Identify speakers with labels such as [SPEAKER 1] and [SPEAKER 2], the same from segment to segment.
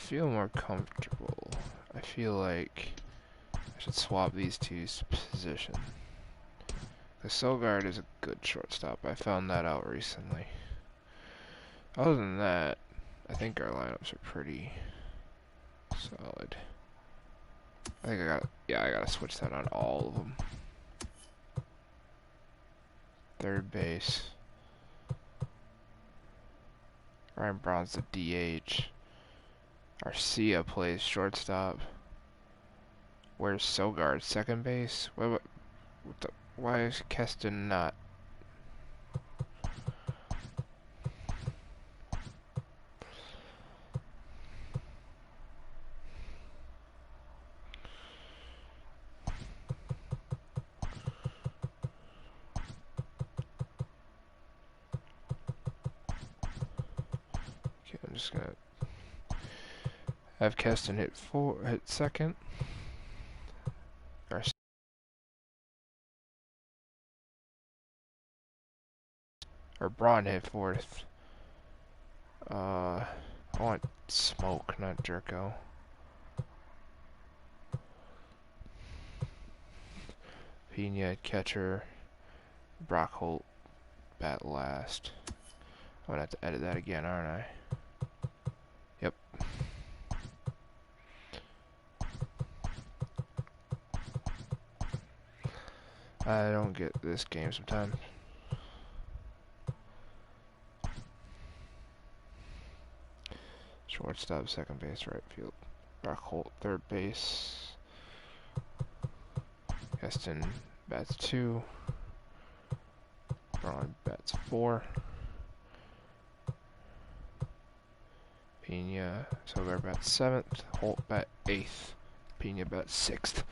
[SPEAKER 1] feel more comfortable. I feel like I should swap these two positions. The Sogard is a good shortstop. I found that out recently. Other than that, I think our lineups are pretty solid. I think I gotta switch that on all of them. Third base. Ryan Braun's the DH. Arcia plays shortstop. Where's Sogard? Second base? Why is Keston not? Okay, I'm just gonna have Keston hit second. Or Braun hit fourth. I want Smoke, not Jerko. Pena at catcher. Brock Holt bat last. I'm gonna have to edit that again, aren't I? Yep. I don't get this game sometimes. Shortstop, second base, right field. Brock Holt, third base. Keston bats 2. Braun bats 4. Pena, Sogard bats 7th. Holt bat 8th. Pena bats 6th.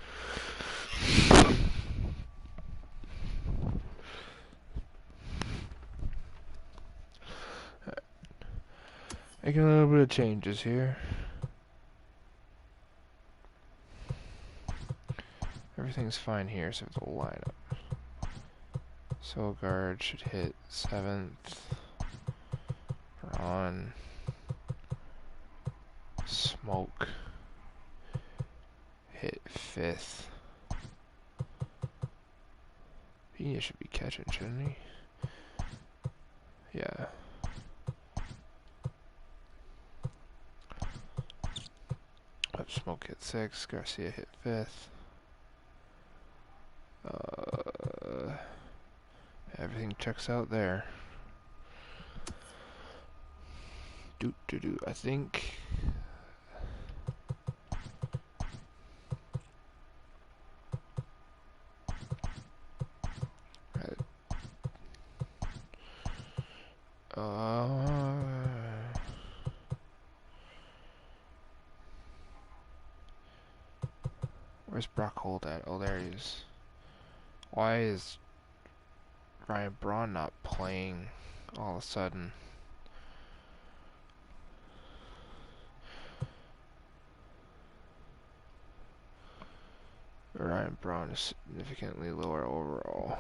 [SPEAKER 1] Making a little bit of changes here. Everything's fine here, so it's a lineup. Sogard should hit 7th. Braun. Smoke. Hit 5th. Pena should be catching, shouldn't he? Yeah. Smoke hit 6th. Garcia hit 5th. Everything checks out there. I think. Where's Brock Holt at? Oh, there he is. Why is Ryan Braun not playing all of a sudden? Ryan Braun is significantly lower overall.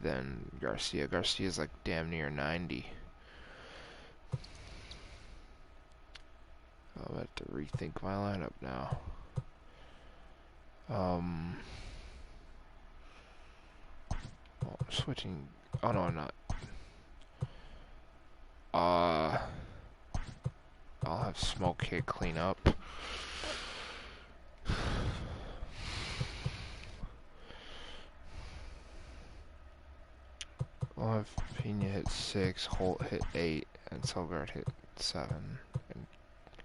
[SPEAKER 1] Than Garcia. Garcia's like damn near 90. I'll have to rethink my lineup now. I'm switching. Oh no, I'm not. I'll have Smoke hit clean up. I'll have Pena hit 6, Holt hit 8, and Sogard hit 7. And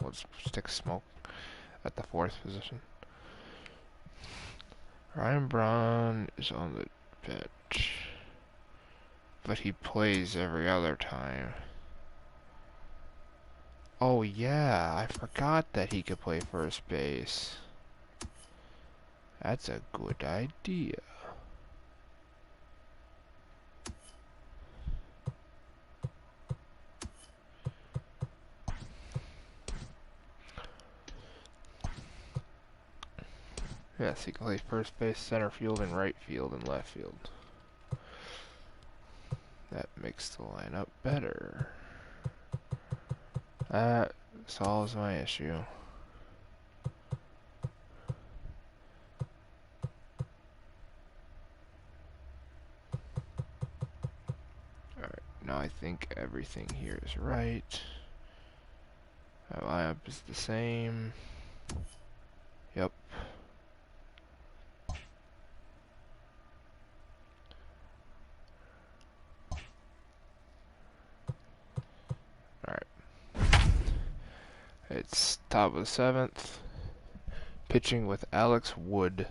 [SPEAKER 1] we'll just stick Smoke at the 4th position. Ryan Braun is on the bench, but he plays every other time. Oh yeah, I forgot that he could play first base. That's a good idea. Yes, he can play first base, center field, and right field, and left field. That makes the lineup better. That solves my issue. Alright, now I think everything here is right. My lineup is the same. Yep. It's top of the 7th. Pitching with Alex Wood.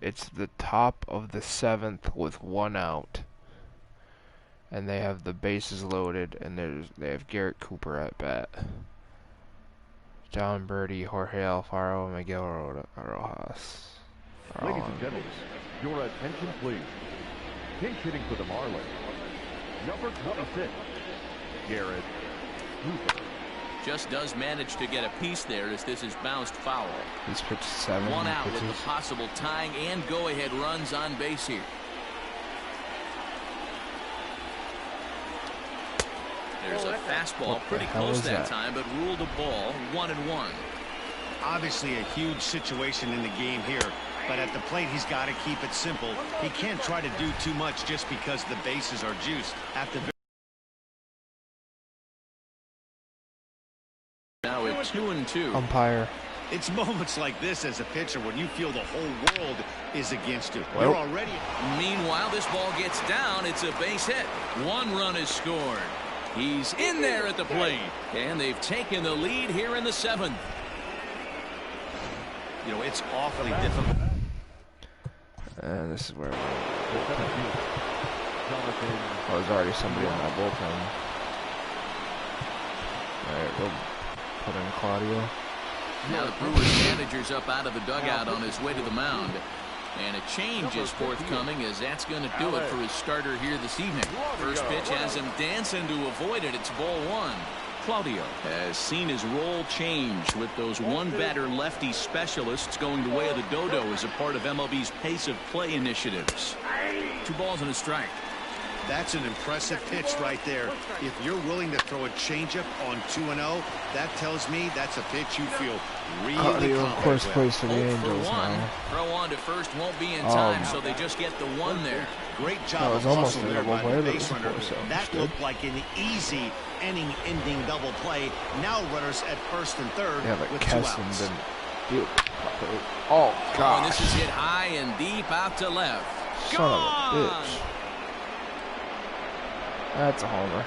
[SPEAKER 1] It's the top of the 7th with 1 out. And they have the bases loaded, and they have Garrett Cooper at bat. John Birdie, Jorge Alfaro, Miguel Rojas.
[SPEAKER 2] Ladies and gentlemen, your attention please. Pinch hitting for the Marlins. Number 26, Garrett Cooper.
[SPEAKER 3] Just does manage to get a piece there as this is bounced foul.
[SPEAKER 1] He's pitched 7
[SPEAKER 3] 1 out
[SPEAKER 1] pitches.
[SPEAKER 3] with the possible tying and go-ahead runs on base here. There's a fastball pretty close that time, but ruled a ball 1-1.
[SPEAKER 4] Obviously a huge situation in the game here, but at the plate he's got to keep it simple. He can't try to do too much just because the bases are juiced. At the
[SPEAKER 3] now it's 2-2.
[SPEAKER 1] Umpire.
[SPEAKER 4] It's moments like this as a pitcher when you feel the whole world is against you.
[SPEAKER 1] Well,
[SPEAKER 4] you're already.
[SPEAKER 3] Meanwhile, this ball gets down. It's a base hit. 1 run is scored. He's in there at the plate, and they've taken the lead here in the 7th.
[SPEAKER 4] You know, it's awfully difficult.
[SPEAKER 1] And this is where there's already somebody in my bullpen. Alright, we'll put in Claudio.
[SPEAKER 3] Now the Brewers manager's up out of the dugout on his way to the mound. And a change is forthcoming, as that's going to do it for his starter here this evening. First pitch has him dancing to avoid it. It's ball 1. Claudio has seen his role change with those one-batter lefty specialists going the way of the dodo as a part of MLB's pace of play initiatives. 2 balls and a strike.
[SPEAKER 4] That's an impressive pitch right there. If you're willing to throw a changeup on 2-0, that tells me that's a pitch you feel really
[SPEAKER 1] Claudio, of course, plays for the
[SPEAKER 3] 0
[SPEAKER 1] Angels
[SPEAKER 3] for 1.
[SPEAKER 1] now.
[SPEAKER 3] Throw on to first won't be in time, so they just get the 1 there.
[SPEAKER 4] Great job
[SPEAKER 1] That was
[SPEAKER 4] of
[SPEAKER 1] almost
[SPEAKER 4] hustle
[SPEAKER 1] a
[SPEAKER 4] there
[SPEAKER 1] double
[SPEAKER 4] by
[SPEAKER 1] play,
[SPEAKER 4] the
[SPEAKER 1] but it
[SPEAKER 4] base
[SPEAKER 1] was
[SPEAKER 4] runner.
[SPEAKER 1] close,
[SPEAKER 4] That
[SPEAKER 1] understood.
[SPEAKER 4] looked like an easy inning-ending double play. Now runners at first and third
[SPEAKER 1] Yeah, but
[SPEAKER 4] with 2
[SPEAKER 1] Keston
[SPEAKER 4] outs.
[SPEAKER 1] didn't do it properly. Oh,
[SPEAKER 3] Oh, and this is
[SPEAKER 1] gosh.
[SPEAKER 3] hit high and deep out to left.
[SPEAKER 1] Son of a
[SPEAKER 3] Gone!
[SPEAKER 1] bitch. That's a homer.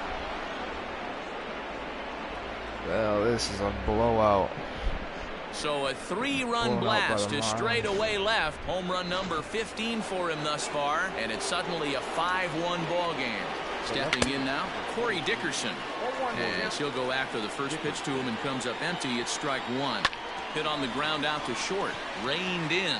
[SPEAKER 1] Well, this is a blowout.
[SPEAKER 3] So a 3-run
[SPEAKER 1] Blown out by
[SPEAKER 3] blast
[SPEAKER 1] the
[SPEAKER 3] to
[SPEAKER 1] Marlins.
[SPEAKER 3] straightaway left. Home run number 15 for him thus far, and it's suddenly a 5-1 ball game. Stepping in now, Corey Dickerson. As he'll go after the first pitch to him and comes up empty. It's strike 1. Hit on the ground out to short. Reined in.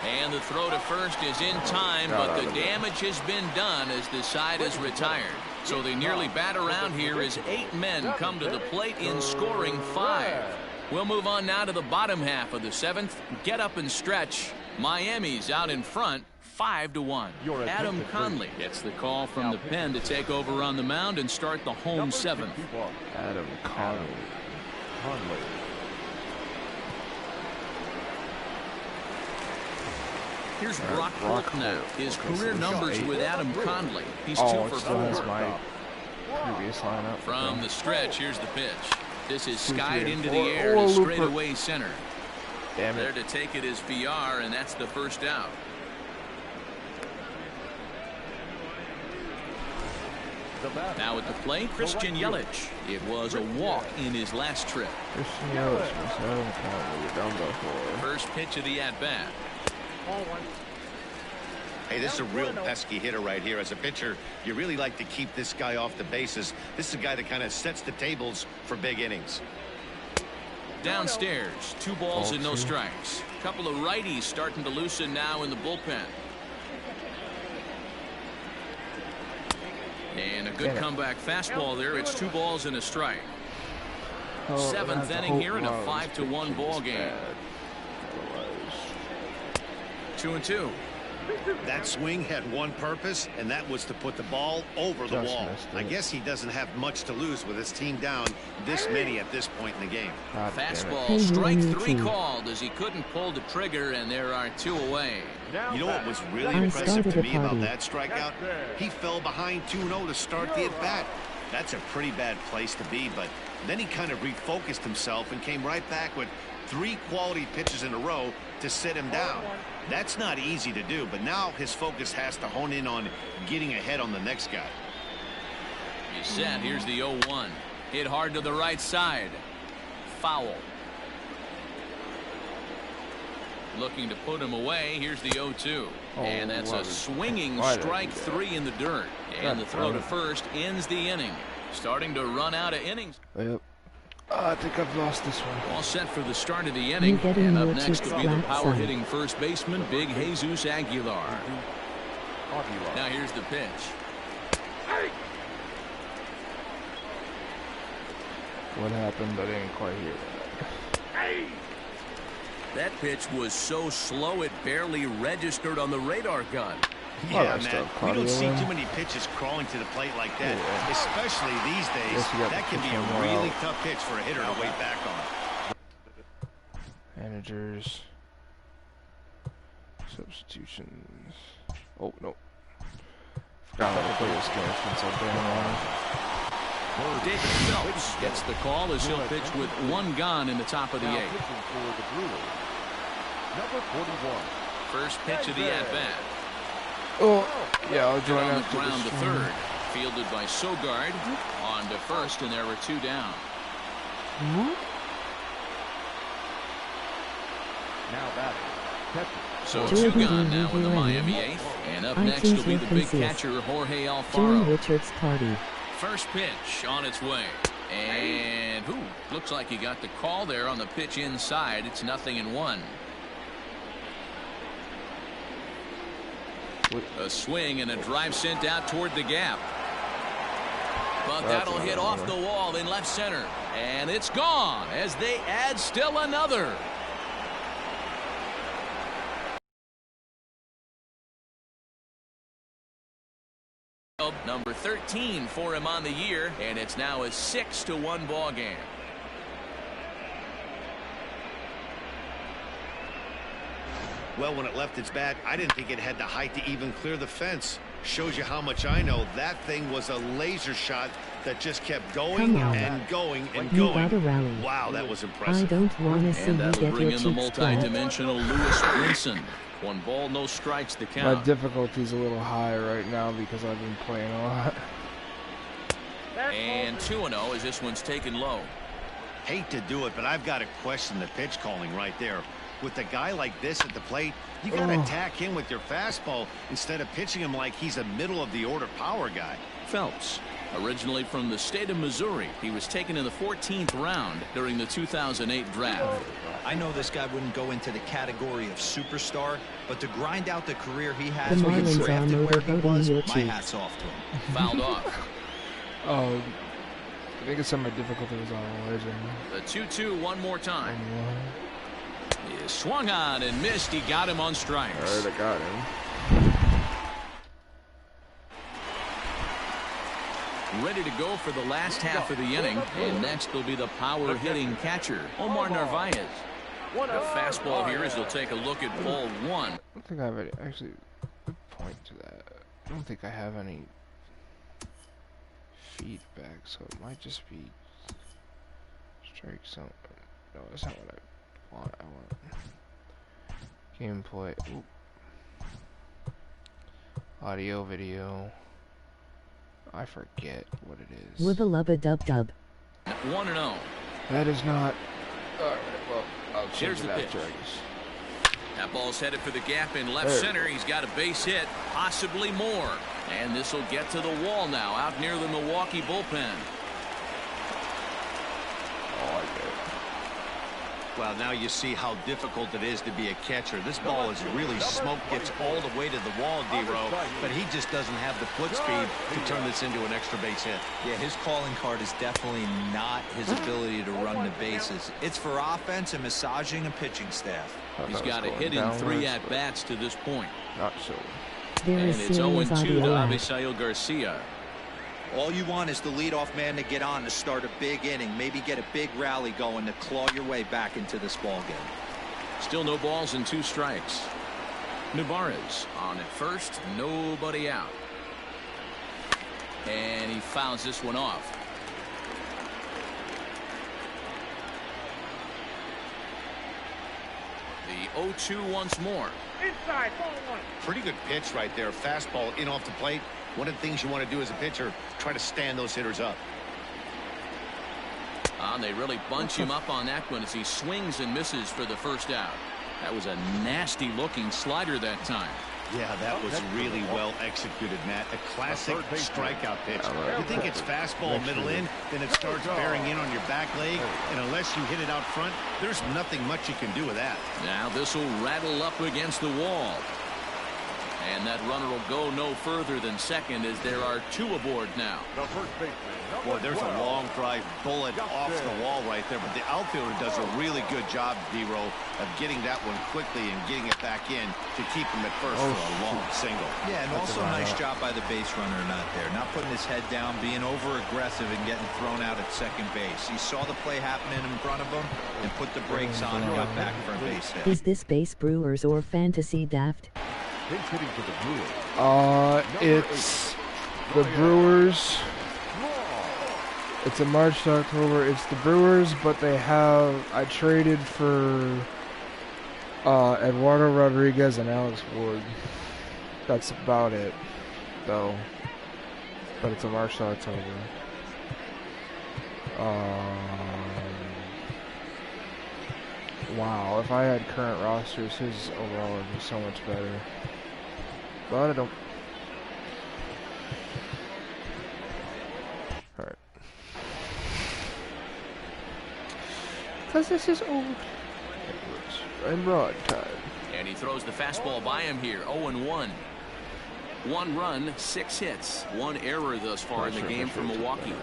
[SPEAKER 3] And the throw to first is in time, but the damage has been done as the side is retired. So they nearly bat around here as 8 men come to the plate in scoring 5. We'll move on now to the bottom half of the 7th. Get up and stretch. Miami's out in front, 5-1. Adam Conley gets the call from the pen to take over on the mound and start the home 7th.
[SPEAKER 1] Adam Conley.
[SPEAKER 3] Here's Brock Holt now. His career numbers with Adam Conley. He's 2
[SPEAKER 1] Oh,
[SPEAKER 3] for
[SPEAKER 1] it still has
[SPEAKER 3] 4.
[SPEAKER 1] my previous lineup.
[SPEAKER 3] From the stretch, here's the pitch. This is
[SPEAKER 1] 2, 3,
[SPEAKER 3] skied
[SPEAKER 1] and
[SPEAKER 3] into
[SPEAKER 1] 4.
[SPEAKER 3] the air
[SPEAKER 1] Oh,
[SPEAKER 3] to
[SPEAKER 1] Looper.
[SPEAKER 3] straightaway center.
[SPEAKER 1] Damn
[SPEAKER 3] There
[SPEAKER 1] it.
[SPEAKER 3] to take it is VR, and that's the first out. Now at the plate, Christian Yelich. It was a walk in his last trip.
[SPEAKER 1] Christian Yelich, Adam Conley, you're down by 4.
[SPEAKER 3] First pitch of the at-bat.
[SPEAKER 4] Hey, this is a real pesky hitter right here. As a pitcher, you really like to keep this guy off the bases. This is a guy that kind of sets the tables for big innings.
[SPEAKER 3] Downstairs, 2 balls and no strikes. Couple of righties starting to loosen now in the bullpen. And a good comeback fastball there. It's 2 balls and a strike.
[SPEAKER 1] Oh,
[SPEAKER 3] 7th inning here in a 5-1 ball game. 2-2.
[SPEAKER 4] That swing had one purpose, and that was to put the ball over the wall. I guess he doesn't have much to lose with his team down this many at this point in the game.
[SPEAKER 3] Fastball, strike 3 called as he couldn't pull the trigger, and there are 2 away.
[SPEAKER 4] You know what was really impressive to me about that strikeout? He fell behind 2-0 to start the at-bat. That's a pretty bad place to be, but then he kind of refocused himself and came right back with 3 quality pitches in a row to sit him down. That's not easy to do, but now his focus has to hone in on getting ahead on the next guy.
[SPEAKER 3] He's set. Here's the 0-1. Hit hard to the right side. Foul. Looking to put him away. Here's the 0-2. And that's a swinging strike 3 in the dirt. And the throw to first ends the inning. Starting to run out of innings.
[SPEAKER 1] Yep. I think I've lost this one.
[SPEAKER 3] All set for the start of the inning. And up next will be the power-hitting first baseman, Big Jesus Aguilar. Now here's the pitch.
[SPEAKER 1] What happened? I didn't quite hear that.
[SPEAKER 3] That pitch was so slow it barely registered on the radar gun.
[SPEAKER 4] Yeah, man, we don't see too many pitches crawling to the plate like that, especially these days. That can be a really tough pitch for a hitter to wait back on.
[SPEAKER 1] Managers. Substitutions. Oh, no. Forgot how to play this game. It's been so damn long.
[SPEAKER 3] David Phelps gets the call as he'll pitch with 1 gone in the top of the 8th.
[SPEAKER 2] For the Brewers, number 41.
[SPEAKER 3] First pitch of the at-bat.
[SPEAKER 1] Oh, yeah, I'll join
[SPEAKER 3] on the
[SPEAKER 1] after
[SPEAKER 3] ground
[SPEAKER 1] this
[SPEAKER 3] to third. Fielded by Sogard. On to first, and there were 2 down.
[SPEAKER 2] Now batting, catcher.
[SPEAKER 3] So 2 gone now in the Miami 8th. And up next will be the big catcher, Jorge Alfaro.
[SPEAKER 5] Richards party.
[SPEAKER 3] First pitch on its way. And looks like he got the call there on the pitch inside. It's 0-1. A swing and a drive sent out toward the gap. But that'll hit off the wall in left center. And it's gone as they add still another. Number 13 for him on the year, and it's now a 6-1 ball game.
[SPEAKER 4] Well, when it left its bat, I didn't think it had the height to even clear the fence. Shows you how much I know. That thing was a laser shot that just kept going and going and going. Wow, that was impressive.
[SPEAKER 5] I don't want to see
[SPEAKER 3] and
[SPEAKER 5] you
[SPEAKER 3] that'll
[SPEAKER 5] get
[SPEAKER 3] bring
[SPEAKER 5] your
[SPEAKER 3] in the
[SPEAKER 5] cheeks black.
[SPEAKER 3] multi-dimensional Lewis Brinson. 1 ball, no strikes to count.
[SPEAKER 1] My difficulty's a little high right now because I've been playing a lot.
[SPEAKER 3] And 2-0 as this one's taken low.
[SPEAKER 4] Hate to do it, but I've got to question the pitch calling right there. With a guy like this at the plate, you got to attack him with your fastball instead of pitching him like he's a middle-of-the-order power guy.
[SPEAKER 3] Phelps, originally from the state of Missouri, he was taken in the 14th round during the 2008 draft.
[SPEAKER 6] I know this guy wouldn't go into the category of superstar, but to grind out the career he has when he was drafted where he was, my hat's off to him.
[SPEAKER 3] Fouled off.
[SPEAKER 1] Oh, I think some of my difficulty was on legend.
[SPEAKER 3] The 2-2 one more time. He swung on and missed. He got him on strikes.
[SPEAKER 1] All right, I got him.
[SPEAKER 3] Ready to go for the last half of the inning. And next will be the power-hitting catcher, Omar Narvaez. The fastball here as he'll take a look at ball 1.
[SPEAKER 1] I don't think I have any. Actually, good point to that. I don't think I have any feedback, so it might just be strike zone. No, that's not what I want. I want gameplay. Ooh. Audio, video. I forget what it is.
[SPEAKER 5] With a lubba dub dub.
[SPEAKER 3] 1-0.
[SPEAKER 1] That is not. Alright, well, I'll change it after, I guess.
[SPEAKER 3] That ball's headed for the gap in left center. He's got a base hit, possibly more. And this will get to the wall now, out near the Milwaukee bullpen.
[SPEAKER 1] Oh, I get it.
[SPEAKER 4] Well, now you see how difficult it is to be a catcher. This ball is really smoked, gets all the way to the wall, D-Row, but he just doesn't have the foot speed to turn this into an extra base hit.
[SPEAKER 6] Yeah, his calling card is definitely not his ability to run the bases. It's for offense and massaging a pitching staff.
[SPEAKER 3] He's got a hit in 3 at-bats to this point.
[SPEAKER 1] Not so.
[SPEAKER 5] There
[SPEAKER 3] And
[SPEAKER 5] is
[SPEAKER 3] it's
[SPEAKER 5] serious
[SPEAKER 3] 0-2 to
[SPEAKER 5] audio lag.
[SPEAKER 3] Abisail Garcia.
[SPEAKER 6] All you want is the leadoff man to get on to start a big inning, maybe get a big rally going to claw your way back into this ball game.
[SPEAKER 3] Still no balls and 2 strikes. Navarez on at first, nobody out. And he fouls this one off. The 0-2 once more.
[SPEAKER 7] Inside, ball 1.
[SPEAKER 4] Pretty good pitch right there. Fastball in off the plate. One of the things you want to do as a pitcher, try to stand those hitters up.
[SPEAKER 3] They really bunch him up on that one as he swings and misses for the first out. That was a nasty looking slider that time.
[SPEAKER 4] Yeah, that was really well executed, Matt. A classic strikeout pitch. You think it's fastball middle in, then it starts bearing in on your back leg, and unless you hit it out front, there's nothing much you can do with that.
[SPEAKER 3] Now this will rattle up against the wall. And that runner will go no further than second as there are 2 aboard now.
[SPEAKER 2] The first baseman.
[SPEAKER 4] Boy, there's a long drive bullet off the wall right there, but the outfielder does a really good job, D-Row, of getting that one quickly and getting it back in to keep him at first for a long single.
[SPEAKER 6] Yeah, and also a nice job by the base runner not there, not putting his head down, being over aggressive and getting thrown out at second base. He saw the play happening in front of him and put the brakes on and got back for a base hit.
[SPEAKER 5] Is this base Brewers or fantasy daft?
[SPEAKER 2] Pinch hitting for the Brewers.
[SPEAKER 1] It's the Brewers. It's a March to October. It's the Brewers, but I traded for Eduardo Rodriguez and Alex Wood. That's about it, though. But it's a March to October. Wow, if I had current rosters, his overall would be so much better. But I don't. Alright. Because this is old. And broad time.
[SPEAKER 3] And he throws the fastball by him here. 0-1. 1 run, 6 hits. 1 error thus far in the game for Milwaukee.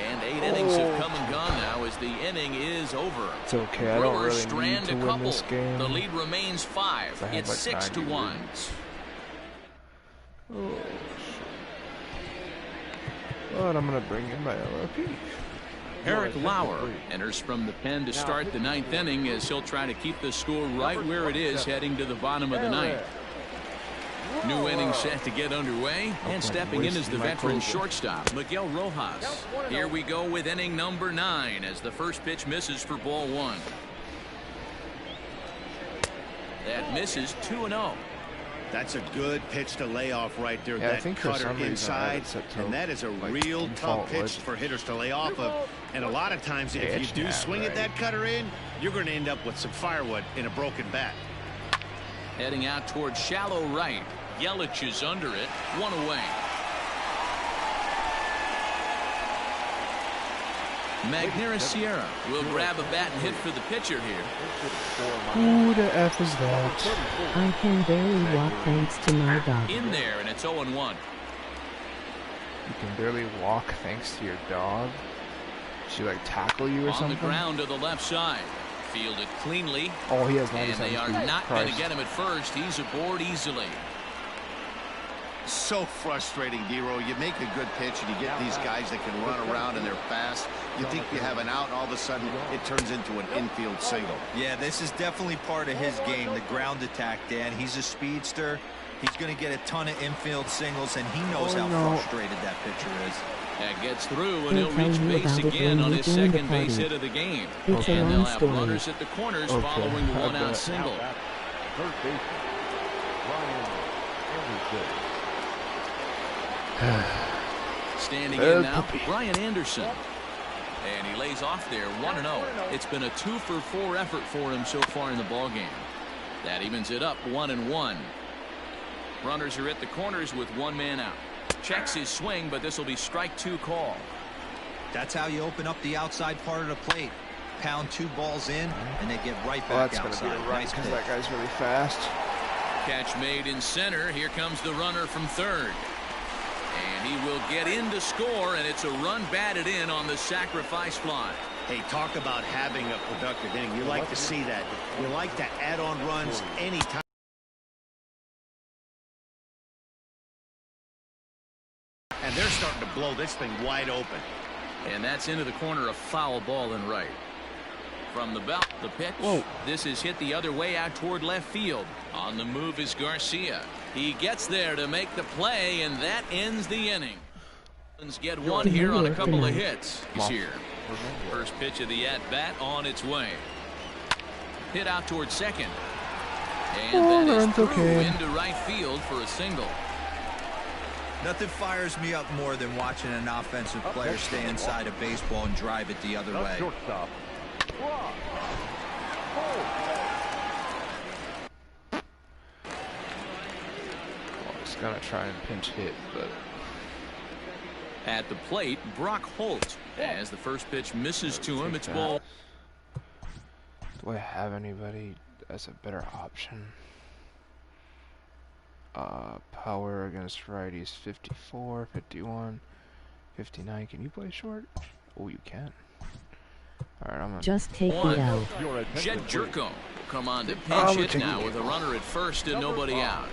[SPEAKER 3] And 8 innings have come and gone now as the inning is over.
[SPEAKER 1] It's okay. I don't
[SPEAKER 3] Brewers
[SPEAKER 1] really
[SPEAKER 3] strand
[SPEAKER 1] need to
[SPEAKER 3] a
[SPEAKER 1] win
[SPEAKER 3] couple.
[SPEAKER 1] this game.
[SPEAKER 3] The lead remains 5.
[SPEAKER 1] I had
[SPEAKER 3] It's
[SPEAKER 1] like
[SPEAKER 3] 6-1.
[SPEAKER 1] 90 wins. Oh, shit. But I'm going to bring in my LRP.
[SPEAKER 3] Eric Lauer enters from the pen to start the 9th inning as he'll try to keep the score right where it is heading to the bottom of the 9th. New inning set to get underway, and stepping in is the veteran shortstop, Miguel Rojas. Here we go with inning number 9 as the first pitch misses for ball 1. That misses 2-0.
[SPEAKER 4] That's a good pitch to lay off right there.
[SPEAKER 1] Yeah, I
[SPEAKER 4] that
[SPEAKER 1] think for
[SPEAKER 4] cutter
[SPEAKER 1] some reason
[SPEAKER 4] inside,
[SPEAKER 1] to,
[SPEAKER 4] and that is a
[SPEAKER 1] like,
[SPEAKER 4] real
[SPEAKER 1] default
[SPEAKER 4] tough pitch
[SPEAKER 1] list.
[SPEAKER 4] for hitters to lay off of. And a lot of times, if you do
[SPEAKER 1] Yeah,
[SPEAKER 4] swing at
[SPEAKER 1] right.
[SPEAKER 4] that cutter in, you're going to end up with some firewood in a broken bat.
[SPEAKER 3] Heading out towards shallow right. Yelich is under it. 1 away. Magneuris Sierra will grab a bat and hit for the pitcher here.
[SPEAKER 1] Who the F is that?
[SPEAKER 5] I can barely walk thanks to my dog.
[SPEAKER 3] In there, and it's 0-1.
[SPEAKER 1] You can barely walk thanks to your dog? Did she like tackle you or
[SPEAKER 3] On
[SPEAKER 1] something?
[SPEAKER 3] the ground to the left side. Fielded cleanly.
[SPEAKER 1] Oh, he has
[SPEAKER 3] And
[SPEAKER 1] 97
[SPEAKER 3] they are
[SPEAKER 1] speed.
[SPEAKER 3] not going to
[SPEAKER 1] Christ.
[SPEAKER 3] get him at first. He's aboard easily.
[SPEAKER 4] So frustrating, D-Row. You make a good pitch and you get these guys that can run around and they're fast. You think you have an out, and all of a sudden it turns into an infield single.
[SPEAKER 6] Yeah, this is definitely part of his game, the ground attack, Dan. He's a speedster. He's going to get a ton of infield singles, and he knows how frustrated that pitcher is.
[SPEAKER 3] That gets through, and
[SPEAKER 5] He'll
[SPEAKER 3] he'll
[SPEAKER 5] tell
[SPEAKER 3] reach
[SPEAKER 5] you
[SPEAKER 3] base
[SPEAKER 5] about it
[SPEAKER 3] again
[SPEAKER 5] when
[SPEAKER 3] on
[SPEAKER 5] you
[SPEAKER 3] his
[SPEAKER 5] join the
[SPEAKER 3] second base
[SPEAKER 5] party.
[SPEAKER 3] hit of the game.
[SPEAKER 5] It's a
[SPEAKER 3] And
[SPEAKER 5] long
[SPEAKER 3] they'll have
[SPEAKER 5] story.
[SPEAKER 3] runners at the corners
[SPEAKER 1] Okay,
[SPEAKER 3] following the
[SPEAKER 1] I
[SPEAKER 3] one-out
[SPEAKER 1] bet.
[SPEAKER 3] single.
[SPEAKER 2] Third baseman. Brian Anderson.
[SPEAKER 3] Standing in now, Brian Anderson. And he lays off there 1-0. It's been a 2-for-4 effort for him so far in the ballgame. That evens it up 1-1. Runners are at the corners with 1 man out. Checks his swing, but this will be strike 2 call.
[SPEAKER 6] That's how you open up the outside part of the plate. Pound 2 balls in, and they get right
[SPEAKER 1] Well,
[SPEAKER 6] back
[SPEAKER 1] that's
[SPEAKER 6] outside.
[SPEAKER 1] going to be a run
[SPEAKER 6] Nice
[SPEAKER 1] because
[SPEAKER 6] pitch.
[SPEAKER 1] that guy's really fast.
[SPEAKER 3] Catch made in center. Here comes the runner from third. And he will get in to score, and it's a run batted in on the sacrifice fly.
[SPEAKER 4] Hey, talk about having a productive inning. You like to see that. You like to add on runs anytime. And they're starting to blow this thing wide open.
[SPEAKER 3] And that's into the corner, a foul ball and right. From the belt, the pitch.
[SPEAKER 1] Whoa.
[SPEAKER 3] This is hit the other way out toward left field. On the move is Garcia. He gets there to make the play, and that ends the inning. Get one here on a couple of hits. He's here. First pitch of the at-bat on its way. Hit out towards second. And that is through into right field for a single.
[SPEAKER 6] Nothing fires me up more than watching an offensive player stay inside a baseball and drive it the other way.
[SPEAKER 2] Shortstop.
[SPEAKER 1] He's going to try and pinch hit, but
[SPEAKER 3] At the plate, Brock Holt. As the first pitch misses to him, it's ball.
[SPEAKER 1] do I have anybody as a better option? Power against righties 54, 51, 59. Can you play short? Oh, you can. Alright, I'm gonna
[SPEAKER 5] Just take
[SPEAKER 3] One.
[SPEAKER 5] it out.
[SPEAKER 2] Your attention,
[SPEAKER 3] Jed
[SPEAKER 2] please.
[SPEAKER 3] Jerko will come on to
[SPEAKER 1] Oh,
[SPEAKER 3] pinch
[SPEAKER 1] we're
[SPEAKER 3] hit
[SPEAKER 1] taking
[SPEAKER 3] now
[SPEAKER 1] it.
[SPEAKER 3] with a runner at first and nobody out.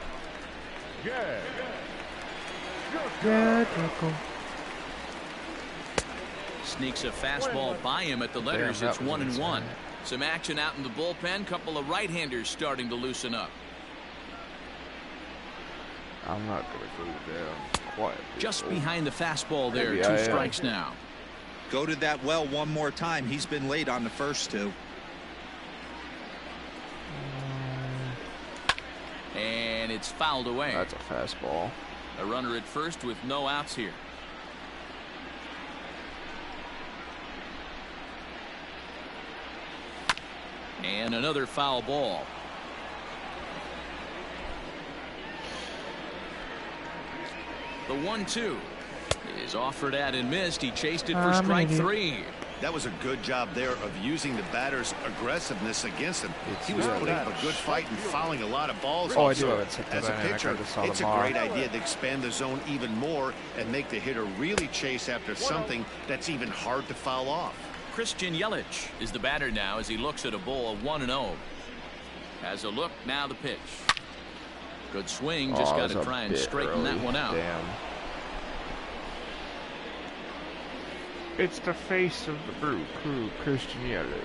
[SPEAKER 2] Yeah.
[SPEAKER 3] Sneaks a fastball by him at the letters.
[SPEAKER 1] Damn,
[SPEAKER 3] It's
[SPEAKER 1] that was
[SPEAKER 3] 1-1.
[SPEAKER 1] insane.
[SPEAKER 3] Some action out in the bullpen. Couple of right-handers starting to loosen up.
[SPEAKER 1] I'm not gonna go down quiet.
[SPEAKER 3] Just behind the fastball there.
[SPEAKER 1] Maybe
[SPEAKER 3] 2
[SPEAKER 1] I am.
[SPEAKER 3] strikes now.
[SPEAKER 6] Go to that well one more time. He's been late on the first 2.
[SPEAKER 3] And it's fouled away.
[SPEAKER 1] That's a fastball.
[SPEAKER 3] A runner at first with no outs here. And another foul ball. The 1-2 is offered at and missed. He chased it for strike 3.
[SPEAKER 4] That was a good job there of using the batter's aggressiveness against him. He was
[SPEAKER 1] yeah,
[SPEAKER 4] putting up a good fight and fouling a lot of balls.
[SPEAKER 1] Oh, I do
[SPEAKER 4] also.
[SPEAKER 1] have it set to
[SPEAKER 4] As a
[SPEAKER 1] dynamic. I
[SPEAKER 4] pitcher,
[SPEAKER 1] just saw the
[SPEAKER 4] it's a
[SPEAKER 1] bar.
[SPEAKER 4] great idea to expand the zone even more and make the hitter really chase after something that's even hard to foul off.
[SPEAKER 3] Christian Yelich is the batter now as he looks at a ball of 1-0. Has a look, now the pitch. Good swing, just got to try and straighten that one out.
[SPEAKER 1] Damn. It's the face of the Brew Crew, Christian Yelich.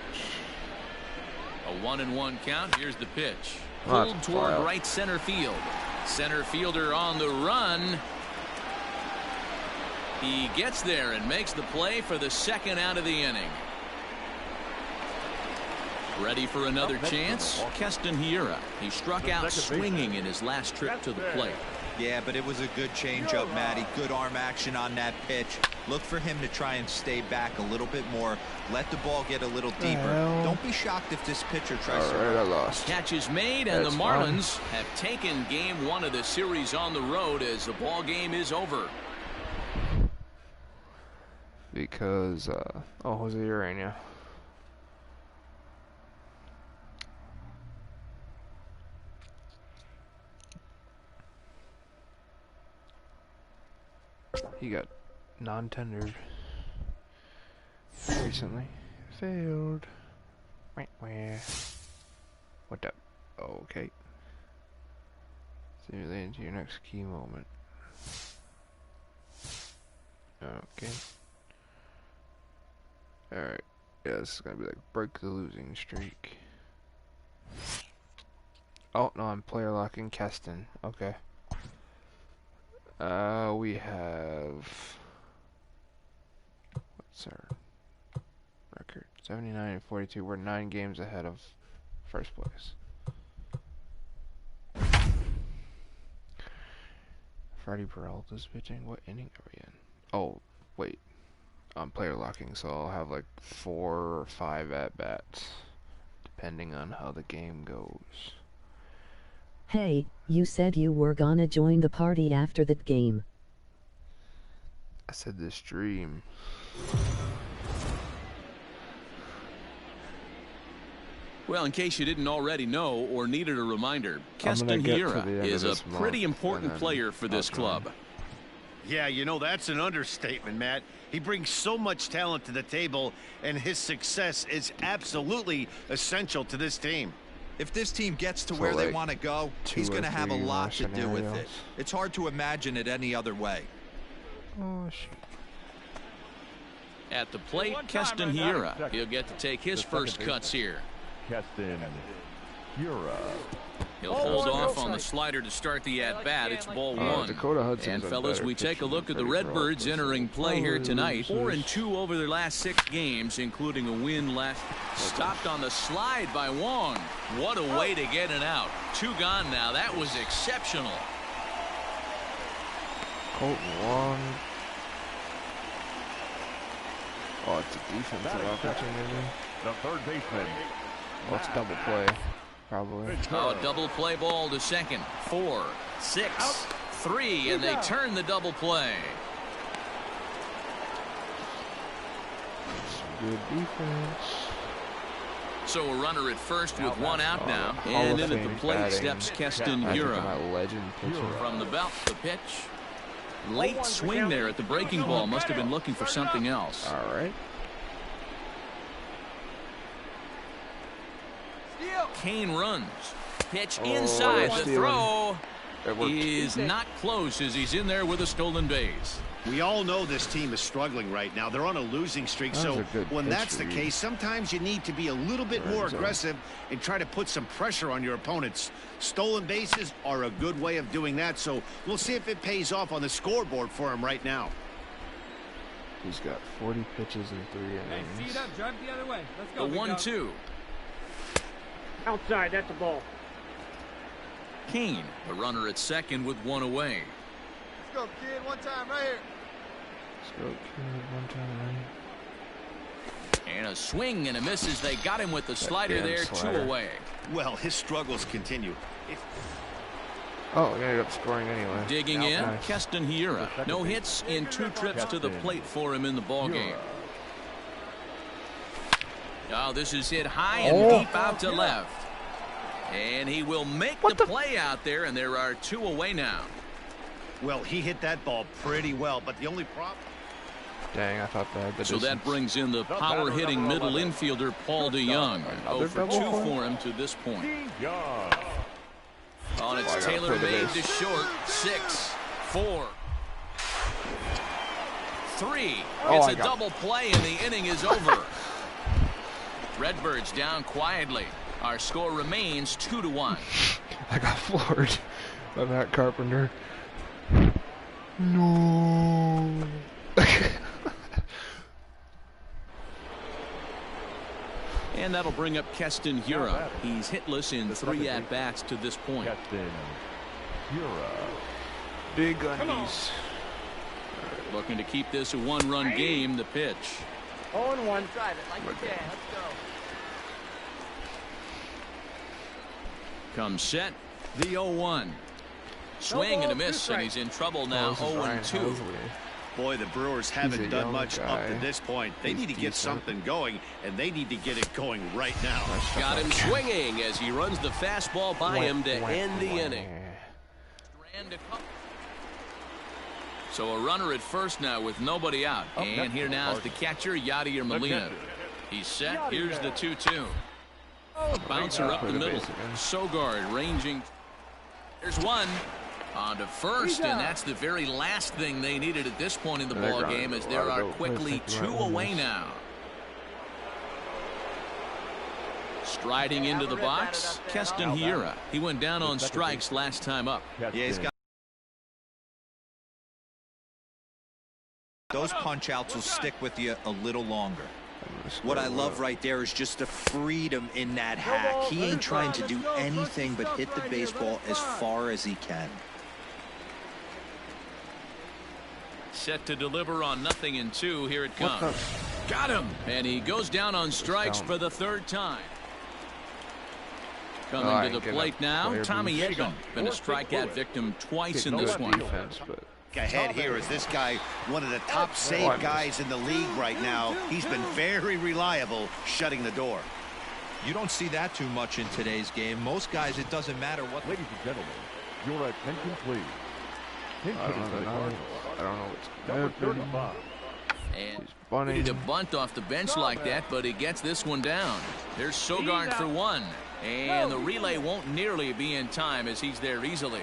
[SPEAKER 3] A 1-1 count. Here's the pitch.
[SPEAKER 1] That's
[SPEAKER 3] Pulled toward
[SPEAKER 1] wild.
[SPEAKER 3] right center field. Center fielder on the run. He gets there and makes the play for the second out of the inning. Ready for another chance? Keston Hiura. He struck out swinging in his last trip to the plate.
[SPEAKER 6] Yeah, but it was a good changeup, Matty. Good arm action on that pitch. Look for him to try and stay back a little bit more. Let the ball get a little deeper.
[SPEAKER 1] hell?
[SPEAKER 6] Don't be shocked if this pitcher tries to.
[SPEAKER 1] Alright, I lost.
[SPEAKER 3] Catch is made, and
[SPEAKER 1] That's
[SPEAKER 3] the
[SPEAKER 1] fine.
[SPEAKER 3] Marlins have taken game 1 of the series on the road as the ball game is over.
[SPEAKER 1] Because, oh, Jose Urania. He got non-tendered recently. Failed. Wah. What up? Oh, okay. Simulate into your next key moment. Okay. Alright. Yeah, this is gonna be like break the losing streak. Oh, no, I'm player locking Keston. Okay. We have... What's our record? 79 and 42. We're 9 games ahead of first place. Freddie Peralta's pitching. What inning are we in? Oh, wait. I'm player locking, so I'll have like 4 or 5 at-bats, depending on how the game goes.
[SPEAKER 5] Hey, you said you were gonna join the party after that game.
[SPEAKER 1] I said this stream.
[SPEAKER 3] Well, in case you didn't already know or needed a reminder, Keston Hiura is a pretty important player for this club.
[SPEAKER 4] Yeah, you know, that's an understatement, Matt. He brings so much talent to the table, and his success is absolutely essential to this team.
[SPEAKER 6] If this team gets to where they want to go, he's going to have a lot to do with it. It's hard to imagine it any other way.
[SPEAKER 1] Oh, shit.
[SPEAKER 3] At the plate, Keston Hiura. He'll get to take his first cuts here.
[SPEAKER 2] Keston Hiura.
[SPEAKER 3] He'll hold off on the slider to start the at-bat. It's ball one.
[SPEAKER 1] Dakota Hudson's
[SPEAKER 3] and, fellas, we take a look at the Redbirds entering play here tonight. 4-2 over their last 6 games, including a win last. Stopped on the slide by Wong. What a way to get it out. 2 gone now. That was exceptional.
[SPEAKER 1] Colton Wong. Oh, it's a defensive offensive maybe.
[SPEAKER 2] The third baseman.
[SPEAKER 1] Well, it's double play. Probably.
[SPEAKER 3] Oh, double play ball to second. 4, 6, 3, and they turn the double play.
[SPEAKER 1] Good defense.
[SPEAKER 3] So a runner at first with 1 out now. And in at the plate steps Keston Hiura. From the belt, the pitch. Late swing there at the breaking ball. Must have been looking for something else.
[SPEAKER 1] All right.
[SPEAKER 3] Kane runs. Pitch inside. The throw is not close as he's in there with a stolen base.
[SPEAKER 4] We all know this team is struggling right now. They're on a losing streak, so when that's the case, sometimes you need to be a little bit more aggressive and try to put some pressure on your opponents. Stolen bases are a good way of doing that, so we'll see if it pays off on the scoreboard for him right now.
[SPEAKER 1] He's got 40 pitches in 3 innings.
[SPEAKER 7] Feet up, drive the other way. Let's go.
[SPEAKER 3] The 1-2.
[SPEAKER 7] Outside, that's a ball.
[SPEAKER 3] Kane, the runner at second with 1 away.
[SPEAKER 8] Let's go, kid. One time right here.
[SPEAKER 1] Let's go, kid. One time right.
[SPEAKER 3] And a swing and a miss as they got him with the slider there. Slider. 2 away.
[SPEAKER 4] Well, his struggles continue.
[SPEAKER 1] Oh, he ended up scoring anyway.
[SPEAKER 3] Digging in, nice. Keston Hiura. No hits in 2 trips to the plate for him in the ballgame. Oh, this is hit high and deep out to left. And he will make the play out there, and there are 2 away now.
[SPEAKER 4] Well, he hit that ball pretty well, but the only problem...
[SPEAKER 1] Dang, I thought that.
[SPEAKER 3] So that brings in the power-hitting middle infielder, Paul DeYoung. 0 for 2 for him to this point. Oh, and it's tailor-made to short. 6, 4, 3. It's a double play, and the inning is over. Redbirds down quietly. Our score remains 2-1.
[SPEAKER 1] I got floored by Matt Carpenter. No.
[SPEAKER 3] And that'll bring up Keston Hiura. He's hitless in 3 at-bats to this point.
[SPEAKER 2] Keston Hiura.
[SPEAKER 1] Big undies.
[SPEAKER 3] Looking to keep this a 1-run game. The pitch.
[SPEAKER 7] 0-1. Drive it like you can. Let's go.
[SPEAKER 3] Comes set. The 0-1. Swing and a miss, and he's in trouble now. 0-2.
[SPEAKER 4] Boy, the Brewers haven't done much up to this point. They need to get something going, and they need to get it going right now.
[SPEAKER 3] Got him swinging as he runs the fastball by him to end the inning. So a runner at first now with nobody out. And here now is the catcher, Yadier Molina. He's set. Here's the 2-2. Bouncer up the middle. Sogard ranging. There's one. On to first, and that's the very last thing they needed at this point in the ball game, as there are quickly 2 away now. Striding into the box, Keston Hiura. He went down on strikes last time up.
[SPEAKER 6] Yeah, he's got those punch outs will stick with you a little longer. What I love right there is just the freedom in that hack. He ain't trying to do anything but hit the baseball as far as he can.
[SPEAKER 3] Set to deliver on 0-2. Here it comes. Got him. And he goes down on strikes for the 3rd time. Coming to the plate now, Tommy Edman. Been a strikeout victim twice in this one.
[SPEAKER 4] Ahead here is this guy, one of the top save guys in the league right now. He's been very reliable shutting the door.
[SPEAKER 6] You don't see that too much in today's game. Most guys, it doesn't matter what.
[SPEAKER 2] Ladies and gentlemen, your attention, please. Pinch
[SPEAKER 1] I
[SPEAKER 2] hitting for the Cardinals.
[SPEAKER 1] don't know what's
[SPEAKER 2] Number
[SPEAKER 1] happening.
[SPEAKER 2] 35.
[SPEAKER 3] And
[SPEAKER 1] Bunting.
[SPEAKER 3] ready to bunt off the bench like that, but he gets this one down. There's Sogard for one. And the relay won't nearly be in time as he's there easily.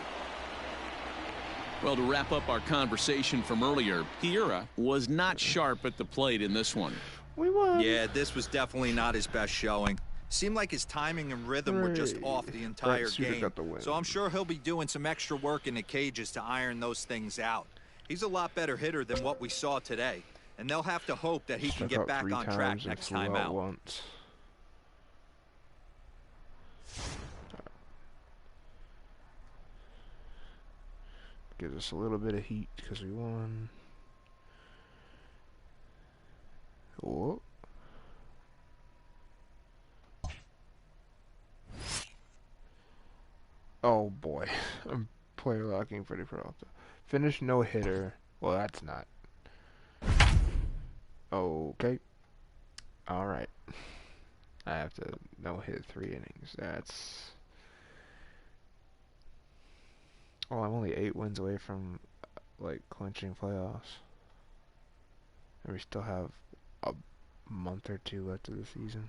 [SPEAKER 3] Well, to wrap up our conversation from earlier, Hiura was not sharp at the plate in this one.
[SPEAKER 1] We won.
[SPEAKER 6] Yeah, this was definitely not his best showing. Seemed like his timing and rhythm were just off the entire game.
[SPEAKER 1] Got the win.
[SPEAKER 6] So I'm sure he'll be doing some extra work in the cages to iron those things out. He's a lot better hitter than what we saw today. And they'll have to hope that he can get back on track next time out.
[SPEAKER 1] Once. Gives us a little bit of heat because we won. Oh. Oh boy. I'm player locking Freddie Peralta. Finish no hitter. Well, that's not. Okay. Alright. I have to no hit 3 innings. That's. Oh, I'm only 8 wins away from, like, clinching playoffs. And we still have a month or 2 left of the season.